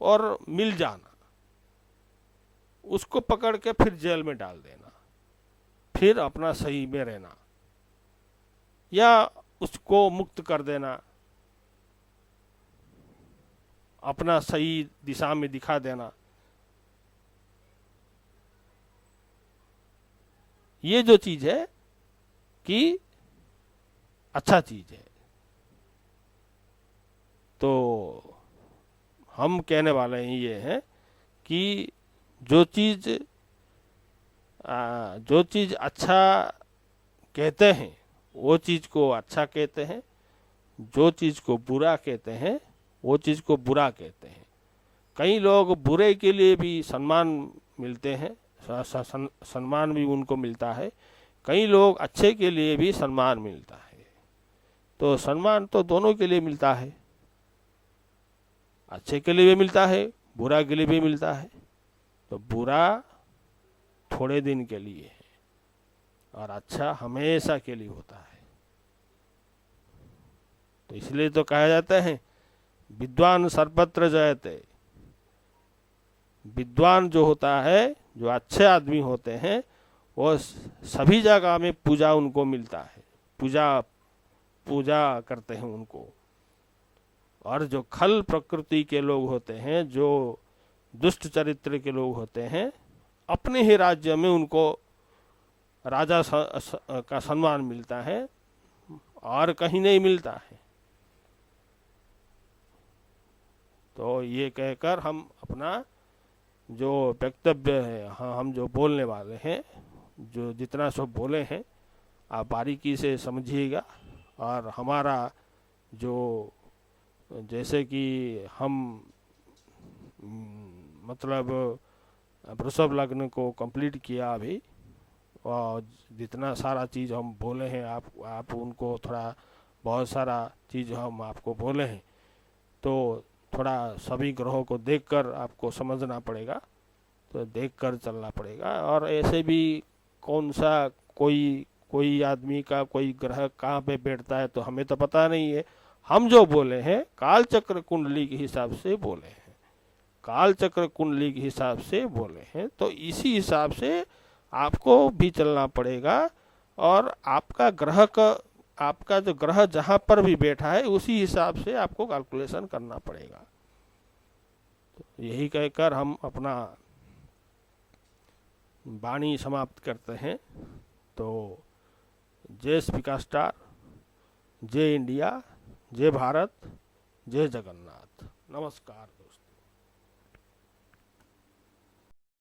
और मिल जाना, उसको पकड़ के फिर जेल में डाल देना, फिर अपना सही में रहना या उसको मुक्त कर देना, अपना सही दिशा में दिखा देना। ये जो चीज है कि अच्छा चीज है। तो हम कहने वाले हैं ये है कि जो चीज अच्छा कहते हैं वो चीज को अच्छा कहते हैं, जो चीज को बुरा कहते हैं वो चीज को बुरा कहते हैं। कई लोग बुरे के लिए भी सम्मान मिलते हैं, सम्मान भी उनको मिलता है। कई लोग अच्छे के लिए भी सम्मान मिलता है। तो सम्मान तो दोनों के लिए मिलता है, अच्छे के लिए भी मिलता है, बुरा के लिए भी मिलता है। तो बुरा थोड़े दिन के लिए है और अच्छा हमेशा के लिए होता है। तो इसलिए तो कहा जाता है विद्वान सर्वत्र जयते। विद्वान जो होता है, जो अच्छे आदमी होते हैं, वो सभी जगह में पूजा उनको मिलता है, पूजा करते हैं उनको। और जो खल प्रकृति के लोग होते हैं, जो दुष्ट चरित्र के लोग होते हैं, अपने ही राज्य में उनको राजा का सम्मान मिलता है और कहीं नहीं मिलता है। तो ये कहकर हम अपना जो वक्तव्य है, हाँ, हम जो बोलने वाले हैं, जो जितना सब बोले हैं आप बारीकी से समझिएगा। और हमारा जो जैसे कि हम मतलब वृषभ लग्न को कंप्लीट किया अभी, और जितना सारा चीज़ हम बोले हैं आप उनको थोड़ा बहुत सारा चीज़ हम आपको बोले हैं, तो थोड़ा सभी ग्रहों को देखकर आपको समझना पड़ेगा, तो देखकर चलना पड़ेगा। और ऐसे भी कौन सा कोई आदमी का कोई ग्रह कहाँ पे बैठता है तो हमें तो पता नहीं है। हम जो बोले हैं काल चक्र कुंडली के हिसाब से बोले हैं, काल चक्र कुंडली के हिसाब से बोले हैं। तो इसी हिसाब से आपको भी चलना पड़ेगा और आपका जो ग्रह जहाँ पर भी बैठा है उसी हिसाब से आपको कैलकुलेशन करना पड़ेगा। तो यही कहकर हम अपना वाणी समाप्त करते हैं। तो जय स्पीकर स्टार, जय इंडिया, जय भारत, जय जगन्नाथ। नमस्कार।